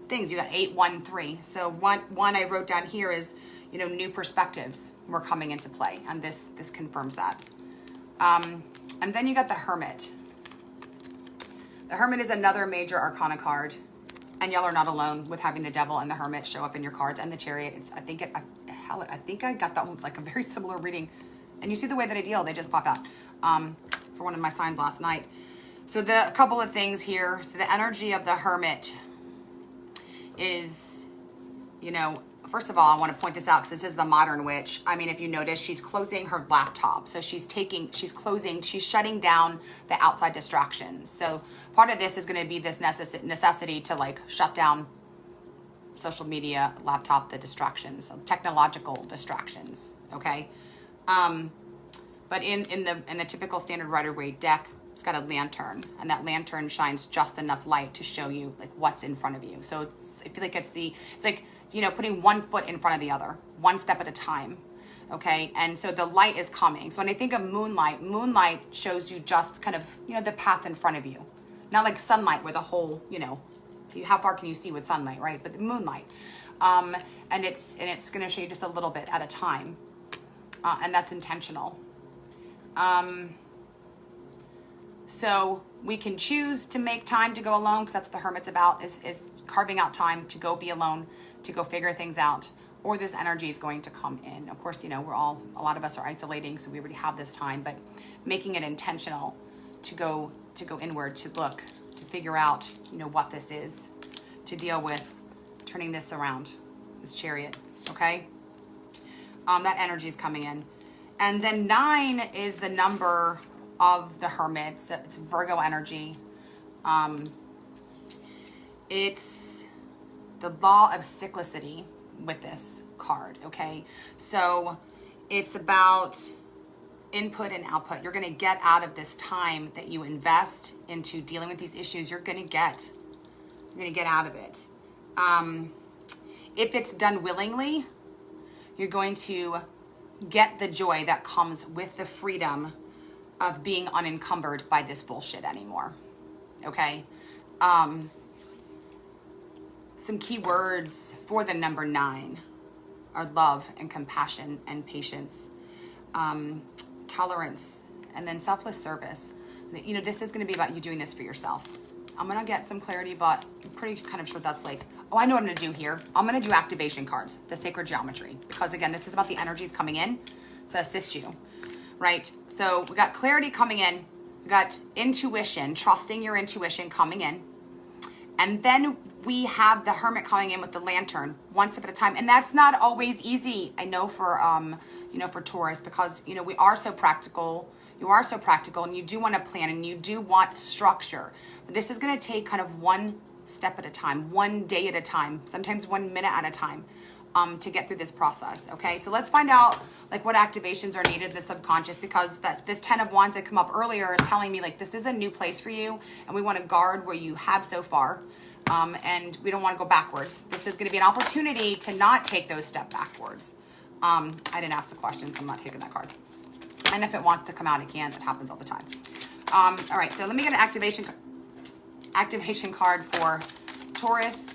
things. You got 813. So one I wrote down here is, new perspectives were coming into play. And this confirms that. And then you got the Hermit. The Hermit is another major arcana card. And y'all are not alone with having the Devil and the Hermit show up in your cards, and the Chariot. I think I got that one, like a very similar reading. And you see the way that I deal, they just pop out for one of my signs last night. So a couple of things here. So the energy of the Hermit is, first of all, I want to point this out because this is the modern witch. I mean, if you notice, she's closing her laptop. So she's shutting down the outside distractions. So part of this is going to be this necessity to shut down social media, laptop, the distractions, technological distractions. Okay. But in the typical standard Rider-Waite deck, it's got a lantern, and that lantern shines just enough light to show you like what's in front of you. So I feel like it's like, you know, putting one foot in front of the other, one step at a time. Okay, and so the light is coming. So when I think of moonlight shows you just kind of, you know, the path in front of you. Not like sunlight where the whole, you know, how far can you see with sunlight, right? But the moonlight. And it's going to show you just a little bit at a time. And that's intentional. So we can choose to make time to go alone, because that's what the Hermit's about, is carving out time to go be alone, to go figure things out. Or this energy is going to come in. Of course, you know, a lot of us are isolating, so we already have this time, but making it intentional to go inward, to look, to figure out, you know, what this is, to deal with turning this around, this Chariot, okay? That energy is coming in. And then 9 is the number of the Hermit. It's Virgo energy. It's the law of cyclicity with this card, okay? So it's about input and output. You're going to get out of this time that you invest into dealing with these issues. You're going to get out of it. If it's done willingly, you're going to get the joy that comes with the freedom of being unencumbered by this bullshit anymore. Okay? Some key words for the number 9 are love and compassion and patience, tolerance, and then selfless service. You know, this is going to be about you doing this for yourself. I'm going to get some clarity, but I'm pretty kind of sure that's like, oh, I know what I'm going to do here. I'm going to do activation cards, the sacred geometry, because again, this is about the energies coming in to assist you, right? So we got clarity coming in. We got intuition, trusting your intuition coming in. And then we have the Hermit coming in with the lantern, one step at a time. And that's not always easy, I know, for, you know, for Taurus, because, you know, we are so practical. You are so practical, and you do want to plan, and you do want structure. But this is going to take kind of one step at a time, one day at a time, sometimes 1 minute at a time, to get through this process. Okay, so let's find out like what activations are needed in the subconscious, because this 10 of Wands that come up earlier is telling me like this is a new place for you, and we want to guard where you have so far, and we don't want to go backwards. This is going to be an opportunity to not take those steps backwards. I didn't ask the question, so I'm not taking that card. And if it wants to come out, it can. It happens all the time. All right, so let me get an activation card for Taurus,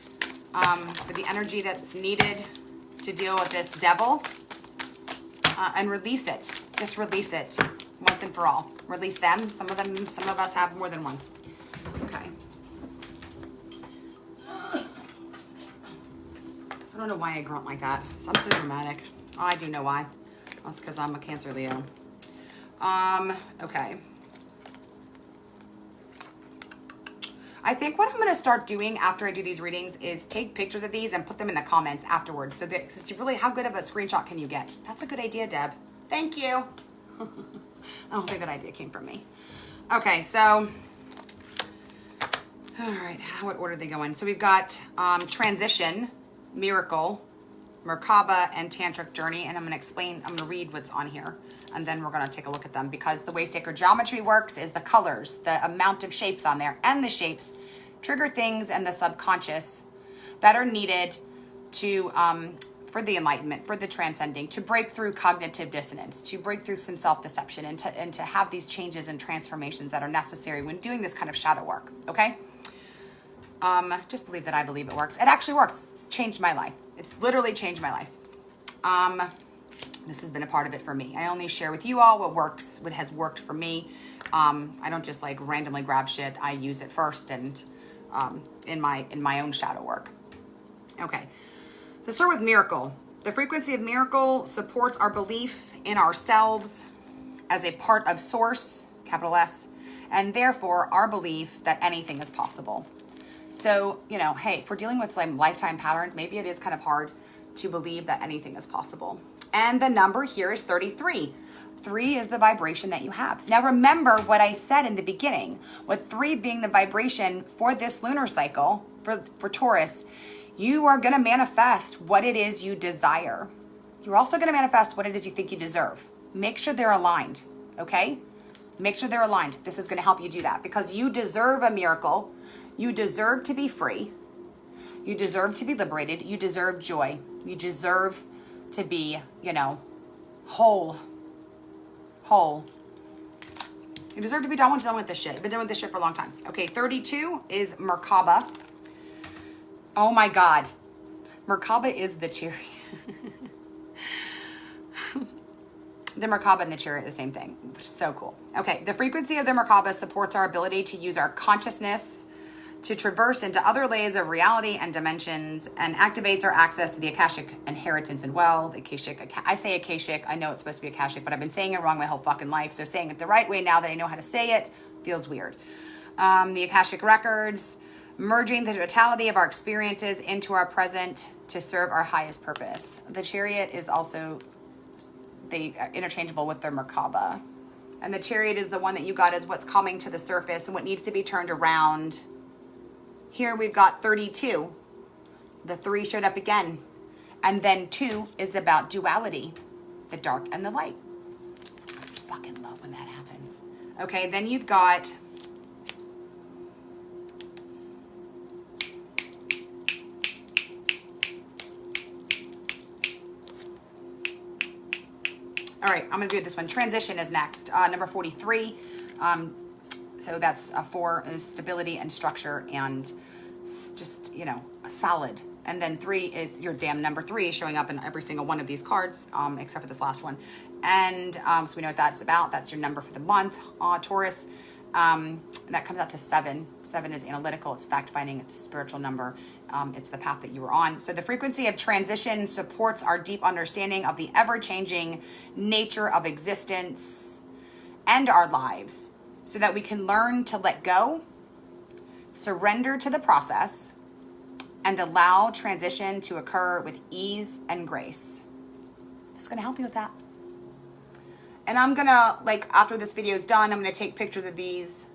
for the energy that's needed to deal with this devil, and release it. Just release it once and for all. Release them. Some of us have more than one. Okay. I don't know why I grunt like that. I'm so dramatic. Oh, I do know why. That's because I'm a Cancer Leo. Okay. I think what I'm going to start doing after I do these readings is take pictures of these and put them in the comments afterwards. So that, cause really, how good of a screenshot can you get? That's a good idea, Deb. Thank you. I don't think that idea came from me. Okay, so, all right, what order they go in? So we've got Transition, Miracle, Merkaba, and Tantric Journey. And I'm going to read what's on here. And then we're going to take a look at them, because the way sacred geometry works is the colors, the amount of shapes on there, and the shapes trigger things in the subconscious that are needed to for the enlightenment, for the transcending, to break through cognitive dissonance, to break through some self-deception, and to have these changes and transformations that are necessary when doing this kind of shadow work. Okay? Just believe that I believe it works. It actually works. It's changed my life. It's literally changed my life. This has been a part of it for me. I only share with you all what works, what has worked for me. I don't just like randomly grab shit. I use it first and in my own shadow work. Okay, let's start with miracle. The frequency of miracle supports our belief in ourselves as a part of source, capital S, and therefore our belief that anything is possible. So, you know, hey, if we're dealing with like lifetime patterns, maybe it is kind of hard to believe that anything is possible. And the number here is 33. 3 is the vibration that you have. Now remember what I said in the beginning, with 3 being the vibration for this lunar cycle, for Taurus, you are going to manifest what it is you desire. You're also going to manifest what it is you think you deserve. make sure they're aligned, okay? Make sure they're aligned. This is going to help you do that because you deserve a miracle. You deserve to be free. You deserve to be liberated. You deserve joy. You deserve to be, you know, whole. Whole. You deserve to be done with this shit. You've been done with this shit for a long time. Okay, 32 is Merkaba. Oh my God. Merkaba is the chariot. The Merkaba and the chariot are the same thing, which is so cool. Okay, the frequency of the Merkaba supports our ability to use our consciousness to traverse into other layers of reality and dimensions, and activates our access to the Akashic inheritance and well. The Akashic, I say Akashic, I know it's supposed to be Akashic, but I've been saying it wrong my whole fucking life, so saying it the right way now that I know how to say it feels weird. The Akashic records, merging the totality of our experiences into our present to serve our highest purpose. The chariot is also interchangeable with the Merkaba. And the chariot is the one that you got as what's coming to the surface and what needs to be turned around. Here we've got 32. The 3 showed up again. And then 2 is about duality, the dark and the light. I fucking love when that happens. Okay, then you've got all right, I'm going to do this one. Transition is next. Number 43. So that's 4 is stability and structure and just, you know, solid. And then 3 is your damn number 3 showing up in every single one of these cards, except for this last one. And so we know what that's about. That's your number for the month, Taurus. And that comes out to 7. 7 is analytical. It's fact-finding. It's a spiritual number. It's the path that you were on. So the frequency of transition supports our deep understanding of the ever-changing nature of existence and our lives so that we can learn to let go, surrender to the process, and allow transition to occur with ease and grace. This is going to help you with that. And I'm going to, like, after this video is done, I'm going to take pictures of these.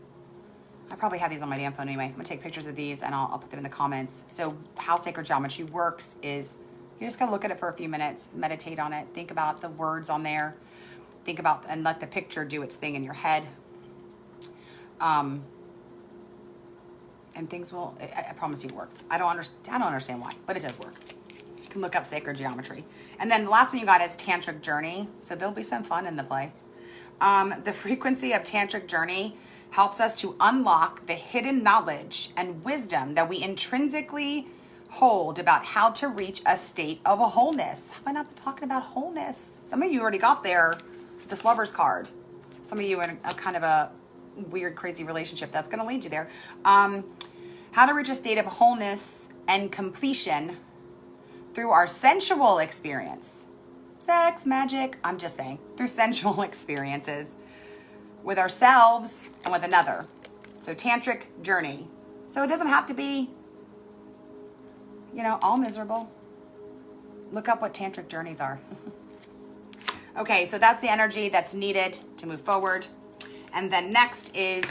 I probably have these on my damn phone anyway. I'm going to take pictures of these and I'll put them in the comments. So how sacred geometry works is you just got to look at it for a few minutes, meditate on it, think about the words on there, think about, and let the picture do its thing in your head. And things will, I promise you it works. I don't understand why, but it does work. You can look up sacred geometry. And then the last one you got is Tantric Journey. So there'll be some fun in the play. The frequency of Tantric Journey helps us to unlock the hidden knowledge and wisdom that we intrinsically hold about how to reach a state of a wholeness. Have I not been talking about wholeness? Some of you already got there with this Lover's card. Some of you in a kind of a weird, crazy relationship. That's going to lead you there. How to reach a state of wholeness and completion through our sensual experience. Sex, magic, I'm just saying. Through sensual experiences with ourselves and with another. So Tantric Journey. So it doesn't have to be, you know, all miserable. Look up what Tantric journeys are. Okay, so that's the energy that's needed to move forward. And then next is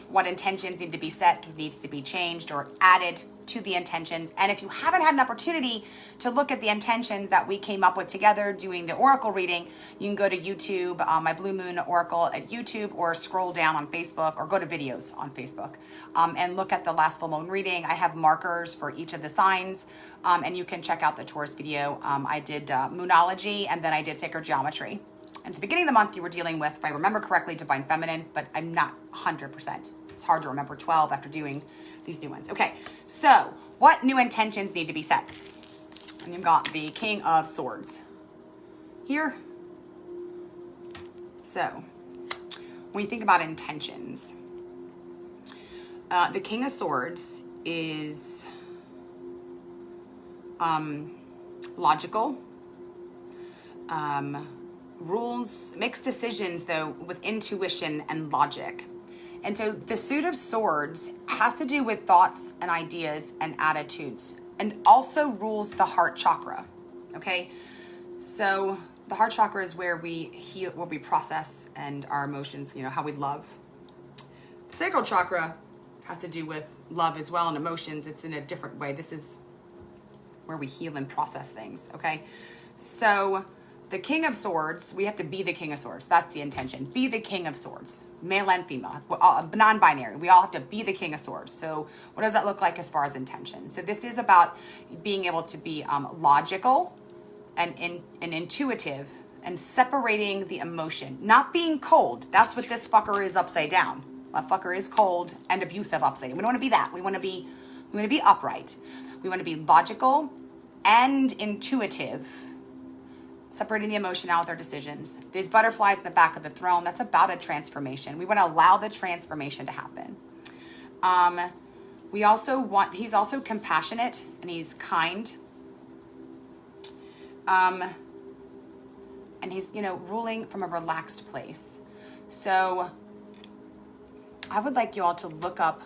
what intentions need to be set, needs to be changed or added to the intentions. And if you haven't had an opportunity to look at the intentions that we came up with together doing the oracle reading, you can go to YouTube, my Blue Moon Oracle at YouTube, or scroll down on Facebook, or go to videos on Facebook and look at the last full moon reading. I have markers for each of the signs, and you can check out the Taurus video. I did Moonology, and then I did Sacred Geometry. At the beginning of the month, you were dealing with, if I remember correctly, Divine Feminine, but I'm not 100%. It's hard to remember 12 after doing these new ones. Okay, so what new intentions need to be set? And you've got the King of Swords here. So when you think about intentions, the King of Swords is logical, rules, makes decisions though with intuition and logic. And so the suit of swords has to do with thoughts and ideas and attitudes, and also rules the heart chakra. Okay, so the heart chakra is where we heal, where we process and our emotions, you know, how we love. The sacral chakra has to do with love as well and emotions. It's in a different way. This is where we heal and process things. Okay, so the King of Swords, we have to be the King of Swords. That's the intention. Be the King of Swords, male and female, non-binary. We all have to be the King of Swords. So what does that look like as far as intention? So this is about being able to be logical and intuitive and separating the emotion, not being cold. That's what this fucker is upside down. That fucker is cold and abusive upside down. We don't want to be that. We want to be upright. We want to be logical and intuitive, separating the emotion out with our decisions. These butterflies in the back of the throne, that's about a transformation. We want to allow the transformation to happen. He's also compassionate and he's kind. And he's, ruling from a relaxed place. So I would like you all to look up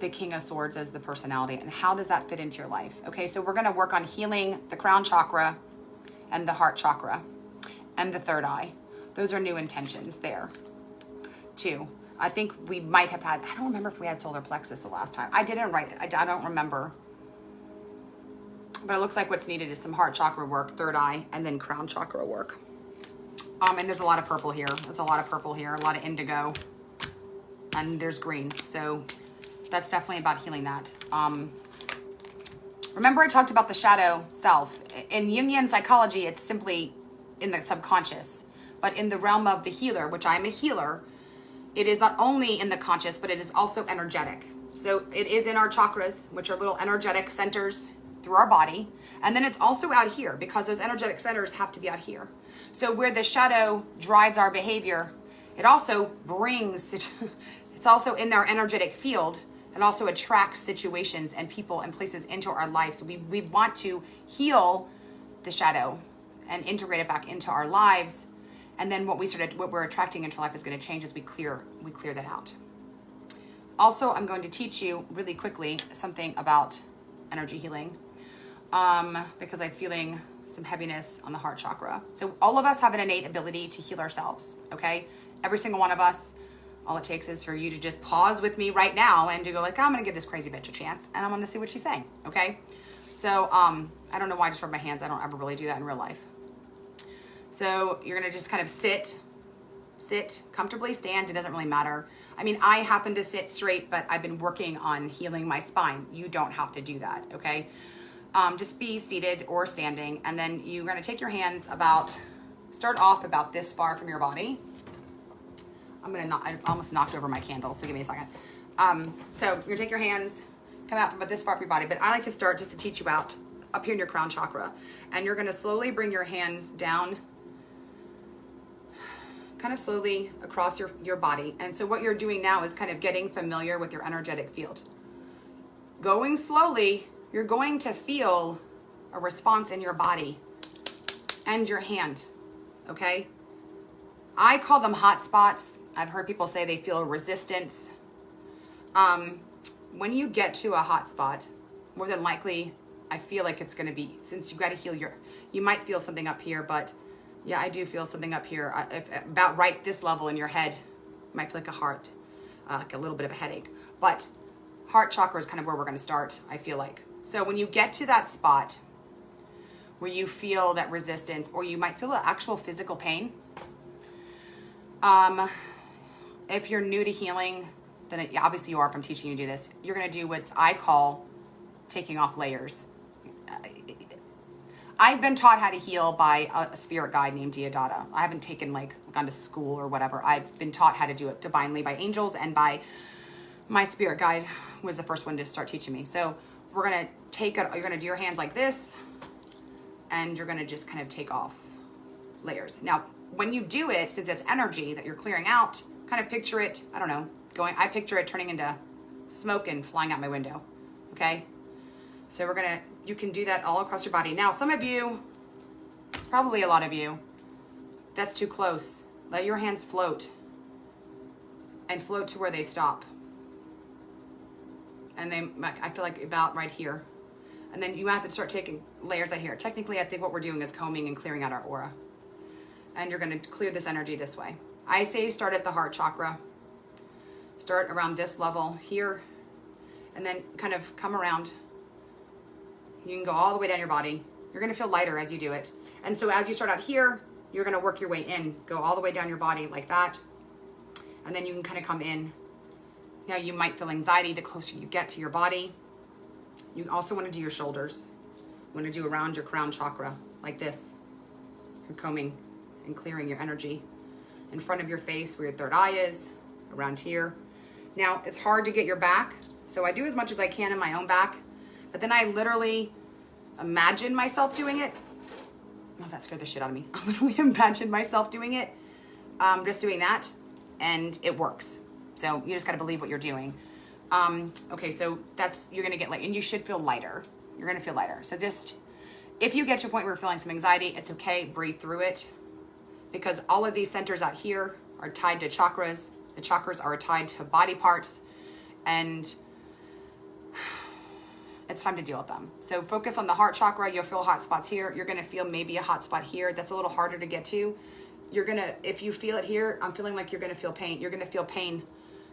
the King of Swords as the personality and how does that fit into your life? Okay, so we're going to work on healing the crown chakra and the heart chakra and the third eye. Those are new intentions there too. I think we might have had, I don't remember if we had solar plexus the last time. I didn't write it. I don't remember. But it looks like what's needed is some heart chakra work, third eye, and then crown chakra work. And there's a lot of purple here. There's a lot of purple here, a lot of indigo. And there's green. So that's definitely about healing that. Remember I talked about the shadow self. In Jungian psychology, it's simply in the subconscious. But in the realm of the healer, which I'm a healer, it is not only in the conscious, but it is also energetic. So it is in our chakras, which are little energetic centers through our body. And then it's also out here because those energetic centers have to be out here. So where the shadow drives our behavior, it also brings, it's also in our energetic field and also attracts situations and people and places into our life. So we want to heal the shadow and integrate it back into our lives. And then what we're attracting into life is going to change as we clear that out. Also, I'm going to teach you really quickly something about energy healing because I'm feeling some heaviness on the heart chakra. So all of us have an innate ability to heal ourselves, okay? Every single one of us. All it takes is for you to just pause with me right now and to go like, I'm going to give this crazy bitch a chance and I'm going to see what she's saying, okay? So I don't know why I just rub my hands. I don't ever really do that in real life. So you're going to just kind of sit comfortably, stand. It doesn't really matter. I mean, I happen to sit straight, but I've been working on healing my spine. You don't have to do that, okay? Just be seated or standing. And then you're going to take your hands start off about this far from your body. I almost knocked over my candle, so give me a second. So you're going to take your hands, come out from about this far from your body. But I like to start just to teach you out up here in your crown chakra. And you're going to slowly bring your hands down kind of slowly across your body. And so what you're doing now is kind of getting familiar with your energetic field. Going slowly, you're going to feel a response in your body and your hand, okay? I call them hot spots. I've heard people say they feel resistance. When you get to a hot spot, more than likely, I feel like it's going to be, since you've got to heal you might feel something up here, but yeah, I do feel something up here, about right this level in your head. Might feel like a heart, like a little bit of a headache. But heart chakra is kind of where we're going to start, I feel like. So when you get to that spot where you feel that resistance, or you might feel an actual physical pain, if you're new to healing, then obviously you are, if I'm teaching you to do this, you're going to do what I call taking off layers. I've been taught how to heal by a spirit guide named Diodata. I haven't gone to school or whatever. I've been taught how to do it divinely by angels, and by my spirit guide was the first one to start teaching me. So we're going to you're going to do your hands like this, and you're going to just kind of take off layers. Now, when you do it, since it's energy that you're clearing out, kind of picture it, I don't know, I picture it turning into smoke and flying out my window, okay? So you can do that all across your body. Now, some of you, probably a lot of you, that's too close. Let your hands float and float to where they stop. And I feel like about right here. And then you have to start taking layers out here. Technically, I think what we're doing is combing and clearing out our aura. And you're going to clear this energy this way. I say start at the heart chakra. Start around this level here. And then kind of come around. You can go all the way down your body. You're going to feel lighter as you do it. And so as you start out here, you're gonna work your way in, go all the way down your body like that. And then you can kind of come in. Now you might feel anxiety the closer you get to your body. You also wanna do your shoulders. You wanna do around your crown chakra, like this. You're combing and clearing your energy. In front of your face where your third eye is, around here. Now, it's hard to get your back, so I do as much as I can in my own back, but then I literally imagine myself doing it. Oh, that scared the shit out of me. I literally imagine myself doing it, just doing that, and it works. So you just gotta believe what you're doing. Okay, so you're gonna get and you should feel lighter. You're gonna feel lighter. So just, if you get to a point where you're feeling some anxiety, it's okay, breathe through it, because all of these centers out here are tied to chakras. The chakras are tied to body parts, and it's time to deal with them. So focus on the heart chakra. You'll feel hot spots here. You're gonna feel maybe a hot spot here. That's a little harder to get to. If you feel it here, I'm feeling like you're gonna feel pain. You're gonna feel pain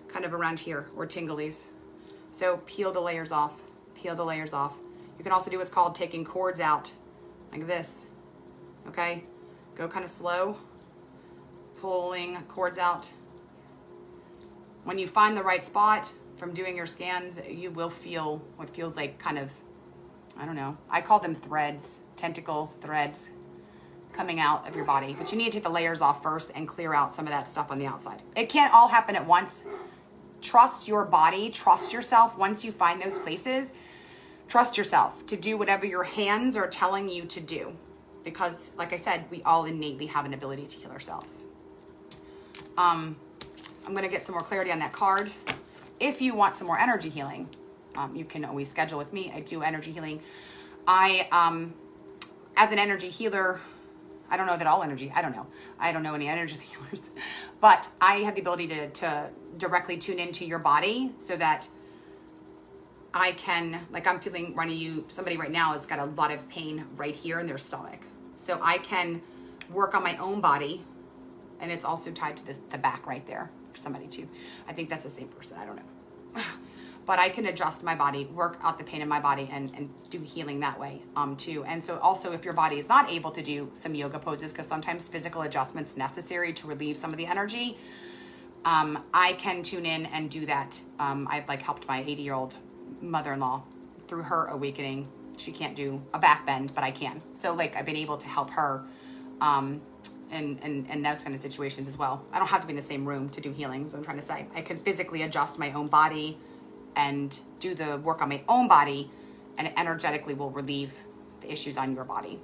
kind of around here, or tinglies. So peel the layers off, peel the layers off. You can also do what's called taking cords out, like this, okay? Go kind of slow, pulling cords out. When you find the right spot from doing your scans, you will feel what feels like kind of, I don't know, I call them threads, tentacles, threads coming out of your body. But you need to take the layers off first and clear out some of that stuff on the outside. It can't all happen at once. Trust your body, trust yourself. Once you find those places, trust yourself to do whatever your hands are telling you to do. Because, like I said, we all innately have an ability to heal ourselves. I'm gonna get some more clarity on that card. If you want some more energy healing, you can always schedule with me. I do energy healing. As an energy healer, I don't know that all energy, I don't know any energy healers, but I have the ability to directly tune into your body so that I can, like I'm feeling somebody right now has got a lot of pain right here in their stomach. So I can work on my own body, and it's also tied to the back right there for somebody too. I think that's the same person, I don't know. But I can adjust my body, work out the pain in my body, and do healing that way too. And so also, if your body is not able to do some yoga poses, because sometimes physical adjustment's necessary to relieve some of the energy, I can tune in and do that. I've helped my 80-year-old mother-in-law through her awakening. She can't do a back bend, but I can. So I've been able to help her in those kind of situations as well. I don't have to be in the same room to do healing, so I'm trying to say. I can physically adjust my own body and do the work on my own body, and it energetically will relieve the issues on your body.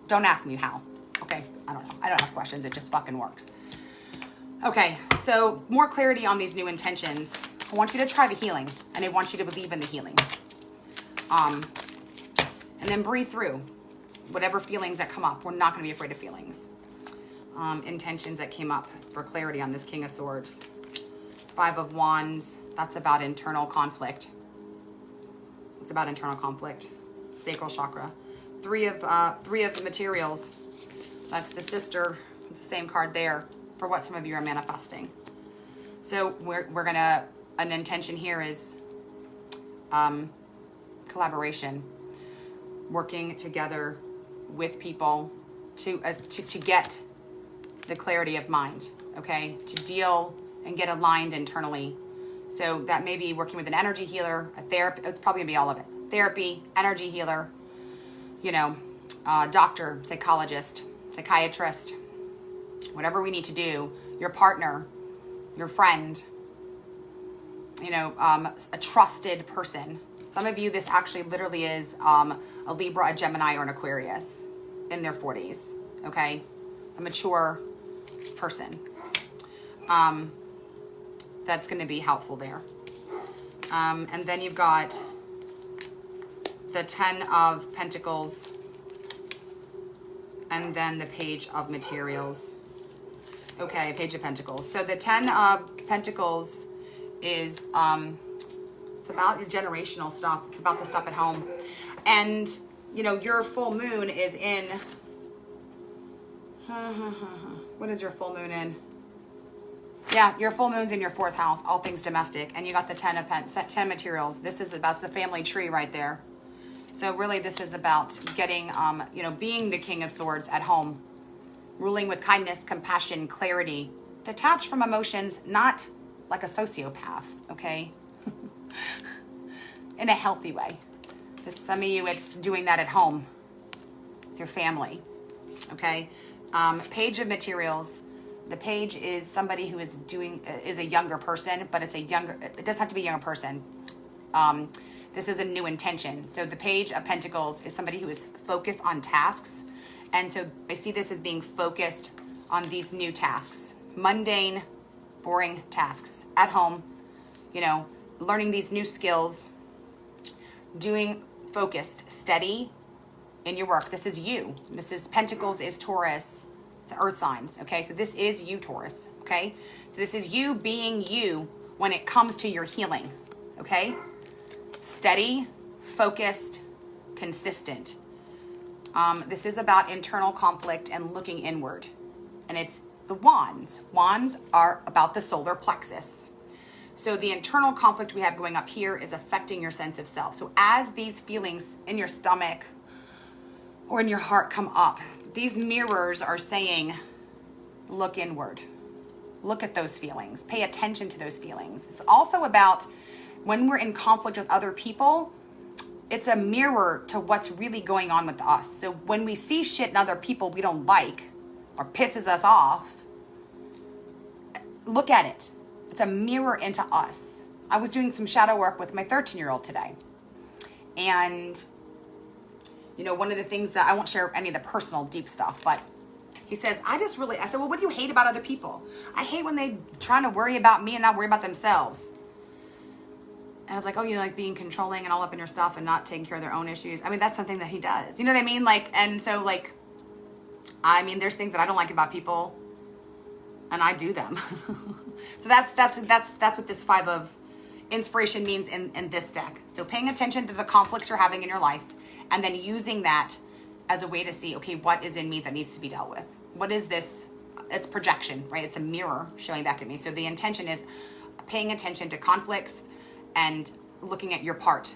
Don't ask me how, okay? I don't know. I don't ask questions. It just fucking works. Okay, so more clarity on these new intentions. I want you to try the healing, and I want you to believe in the healing. And then breathe through whatever feelings that come up. We're not going to be afraid of feelings. Intentions that came up for clarity on this King of Swords. 5 of Wands, that's about internal conflict. It's about internal conflict. Sacral chakra. 3 of the materials. That's the sister. It's the same card there for what some of you are manifesting. So we're gonna, an intention here is collaboration, working together with people to get the clarity of mind, okay? To deal and get aligned internally. So that may be working with an energy healer, a therapist, it's probably gonna be all of it. Therapy, energy healer, doctor, psychologist, psychiatrist, whatever we need to do, your partner, your friend, a trusted person. Some of you, this actually literally is a Libra, a Gemini, or an Aquarius in their 40s, okay? A mature person. That's going to be helpful there. And then you've got the 10 of Pentacles, and then the Page of Materials. Okay, Page of Pentacles. So the 10 of Pentacles is, it's about your generational stuff. It's about the stuff at home. And, your full moon is in, what is your full moon in? Yeah, your full moon's in your 4th house, all things domestic. And you got the 10 of 10 materials. This is about the family tree right there. So really this is about getting, you know, being the King of Swords at home, ruling with kindness, compassion, clarity, detached from emotions, not like a sociopath, okay? In a healthy way. Because some of you, it's doing that at home with your family, okay? Page of materials. The page is somebody who is is a younger person, but it doesn't have to be a younger person. This is a new intention. So the Page of Pentacles is somebody who is focused on tasks. And so I see this as being focused on these new tasks, mundane, boring tasks at home, you know, learning these new skills, doing focused, steady in your work. This is you. This is Pentacles is Taurus, it's earth signs. Okay. So this is you, Taurus. Okay. So this is you being you when it comes to your healing. Okay. Steady, focused, consistent. This is about internal conflict and looking inward. And it's the wands. Wands are about the solar plexus. So the internal conflict we have going up here is affecting your sense of self. So as these feelings in your stomach or in your heart come up, these mirrors are saying, look inward. Look at those feelings. Pay attention to those feelings. It's also about when we're in conflict with other people, it's a mirror to what's really going on with us. So when we see shit in other people we don't like or pisses us off, look at it. It's a mirror into us. I was doing some shadow work with my 13-year-old today. And, you know, one of the things that I won't share any of the personal deep stuff, but he says, I said, well, what do you hate about other people? I hate when they trying to worry about me and not worry about themselves. And I was like, oh, you like being controlling and all up in your stuff and not taking care of their own issues. I mean, that's something that he does. You know what I mean? Like, and so like, I mean, there's things that I don't like about people and I do them. So that's what this 5 of inspiration means in this deck. So paying attention to the conflicts you're having in your life and then using that as a way to see, okay, what is in me that needs to be dealt with? What is this? It's projection, right? It's a mirror showing back at me. So the intention is paying attention to conflicts and looking at your part.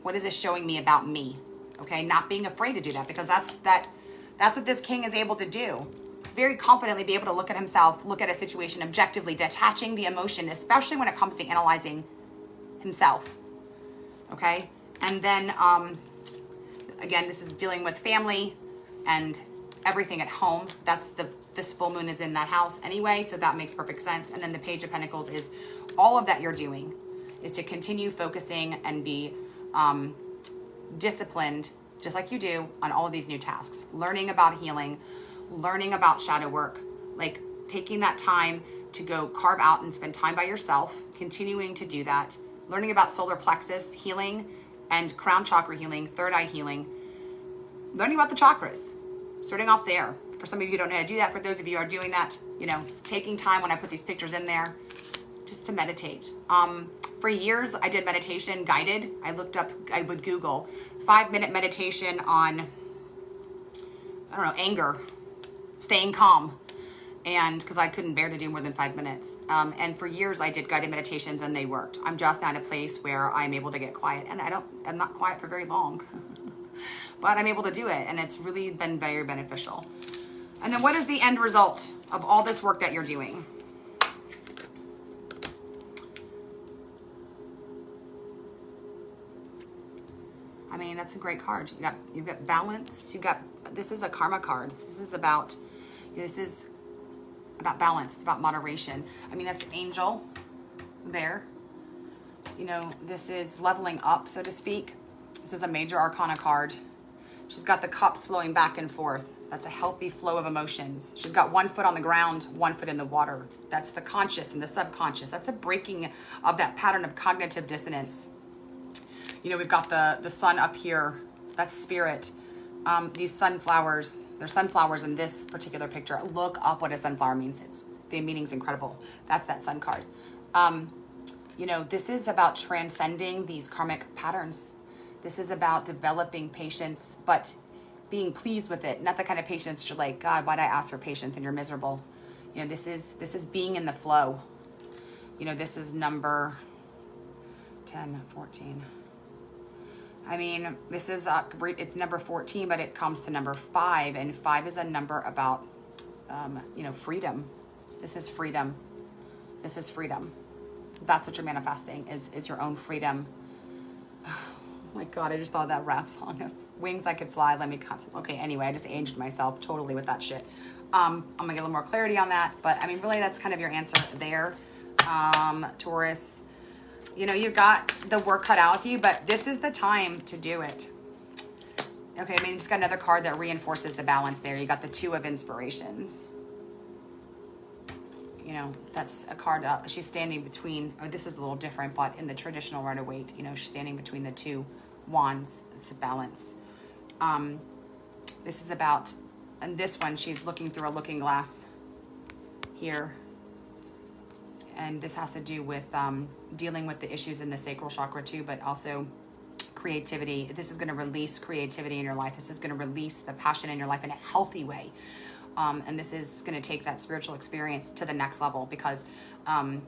What is this showing me about me? Okay, not being afraid to do that, because that's what this king is able to do. Very confidently be able to look at himself, look at a situation objectively, detaching the emotion, especially when it comes to analyzing himself. Okay, and then again, this is dealing with family and everything at home. This full moon is in that house anyway, so that makes perfect sense. And then the Page of Pentacles is all of that you're doing is to continue focusing and be disciplined, just like you do, on all of these new tasks. Learning about healing, learning about shadow work, like taking that time to go carve out and spend time by yourself, continuing to do that, learning about solar plexus healing and crown chakra healing, third eye healing, learning about the chakras, starting off there. For some of you who don't know how to do that, for those of you who are doing that, you know, taking time when I put these pictures in there, just to meditate. For years, I did meditation guided. I would Google 5-minute meditation on, I don't know, anger, staying calm. And because I couldn't bear to do more than 5 minutes. And for years I did guided meditations and they worked. I'm just at a place where I'm able to get quiet, and I'm not quiet for very long, but I'm able to do it. And it's really been very beneficial. And then what is the end result of all this work that you're doing? I mean, that's a great card. You've got balance. This is a karma card. This is about balance. It's about moderation. I mean, that's angel there. You know, this is leveling up, so to speak. This is a major arcana card. She's got the cups flowing back and forth. That's a healthy flow of emotions. She's got 1 foot on the ground, 1 foot in the water. That's the conscious and the subconscious. That's a breaking of that pattern of cognitive dissonance. You know, we've got the sun up here. That's spirit. These sunflowers, there's sunflowers in this particular picture. Look up what a sunflower means. The meaning's incredible. That's that sun card. You know, this is about transcending these karmic patterns. This is about developing patience, but being pleased with it. Not the kind of patience you're like, God, why'd I ask for patience and you're miserable? You know, this is being in the flow. You know, this is number 10, 14. I mean, this is, it's number 14, but it comes to number 5. And 5 is a number about, you know, freedom. This is freedom. This is freedom. That's what you're manifesting, is your own freedom. Oh my God, I just thought of that rap song. Wings I Could Fly, Let Me Contemplate. Okay, anyway, I just aged myself totally with that shit. I'm gonna get a little more clarity on that, but I mean, really, that's kind of your answer there, Taurus. You know, you've got the work cut out with you, but this is the time to do it. Okay, I mean, you just got another card that reinforces the balance there. You got the 2 of Inspirations. You know, that's a card, she's standing between, or this is a little different, but in the traditional Rider-Waite, you know, she's standing between the 2 wands. It's a balance. This is about, and this one, she's looking through a looking glass here. And this has to do with dealing with the issues in the sacral chakra too, but also creativity. This is going to release creativity in your life. This is going to release the passion in your life in a healthy way. And this is going to take that spiritual experience to the next level, because that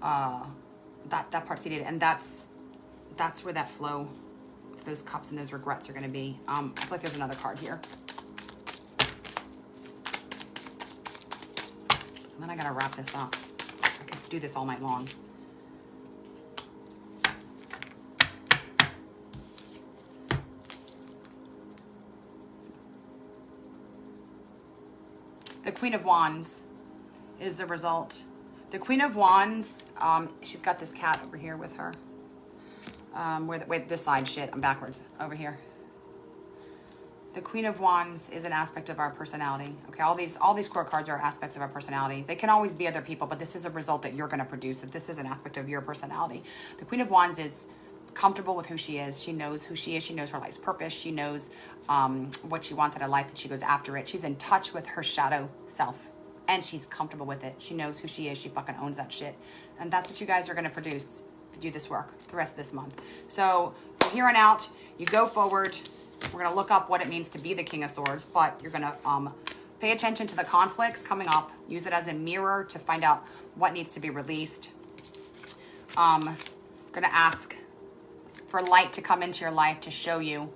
part's needed. And that's where that flow of those cups and those regrets are going to be. I feel like there's another card here. And then I gotta wrap this up. I could do this all night long. The Queen of Wands is the result. The Queen of Wands, she's got this cat over here with her. Wait, this side, shit, I'm backwards, over here. The Queen of Wands is an aspect of our personality. Okay, all these core cards are aspects of our personality. They can always be other people, but this is a result that you're going to produce. So this is an aspect of your personality. The Queen of Wands is comfortable with who she is. She knows who she is. She knows her life's purpose. She knows what she wants out of life, and she goes after it. She's in touch with her shadow self, and she's comfortable with it. She knows who she is. She fucking owns that shit. And that's what you guys are going to produce if you do this work the rest of this month. So from here on out, you go forward. We're going to look up what it means to be the King of Swords, but you're going to pay attention to the conflicts coming up. Use it as a mirror to find out what needs to be released. Going to ask for light to come into your life to show you.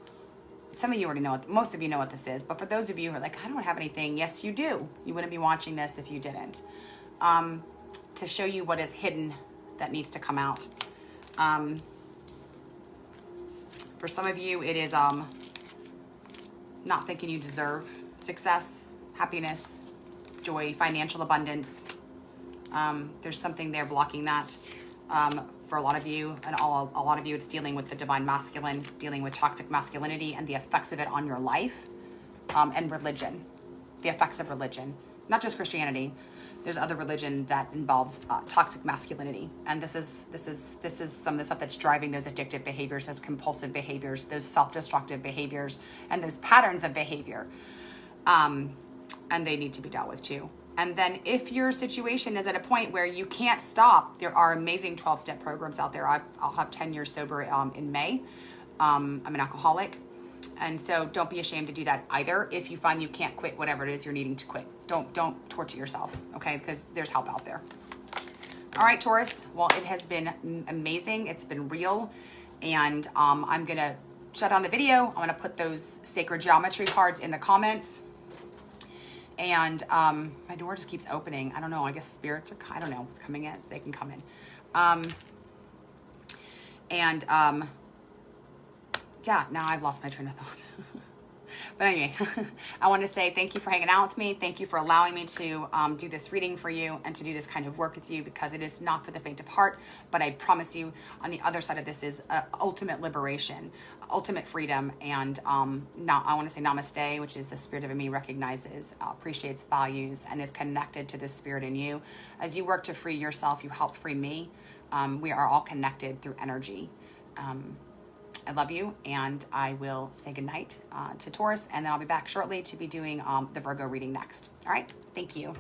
Some of you already know it. Most of you know what this is, but for those of you who are like, I don't have anything. Yes, you do. You wouldn't be watching this if you didn't. To show you what is hidden that needs to come out. For some of you, it is not thinking you deserve success, happiness, joy, financial abundance. There's something there blocking that. For a lot of you, and a lot of you, it's dealing with the divine masculine, dealing with toxic masculinity and the effects of it on your life, and religion, the effects of religion, not just Christianity. There's other religion that involves toxic masculinity, and this is some of the stuff that's driving those addictive behaviors, those compulsive behaviors, those self-destructive behaviors, and those patterns of behavior, and they need to be dealt with too. And then if your situation is at a point where you can't stop, there are amazing 12-step programs out there. I'll have 10 years sober in May. I'm an alcoholic. And so don't be ashamed to do that either. If you find you can't quit whatever it is you're needing to quit, don't torture yourself, okay? Because there's help out there. All right, Taurus. Well, it has been amazing. It's been real. And I'm going to shut down the video. I'm going to put those sacred geometry cards in the comments. And my door just keeps opening. I don't know. I guess spirits are, I don't know what's coming in. So they can come in. Yeah, now I've lost my train of thought. But anyway, I want to say thank you for hanging out with me. Thank you for allowing me to do this reading for you and to do this kind of work with you, because it is not for the faint of heart. But I promise you, on the other side of this is ultimate liberation, ultimate freedom. And I want to say namaste, which is the spirit of me recognizes, appreciates, values, and is connected to the spirit in you. As you work to free yourself, you help free me. We are all connected through energy. I love you, and I will say goodnight to Taurus, and then I'll be back shortly to be doing the Virgo reading next. All right, thank you.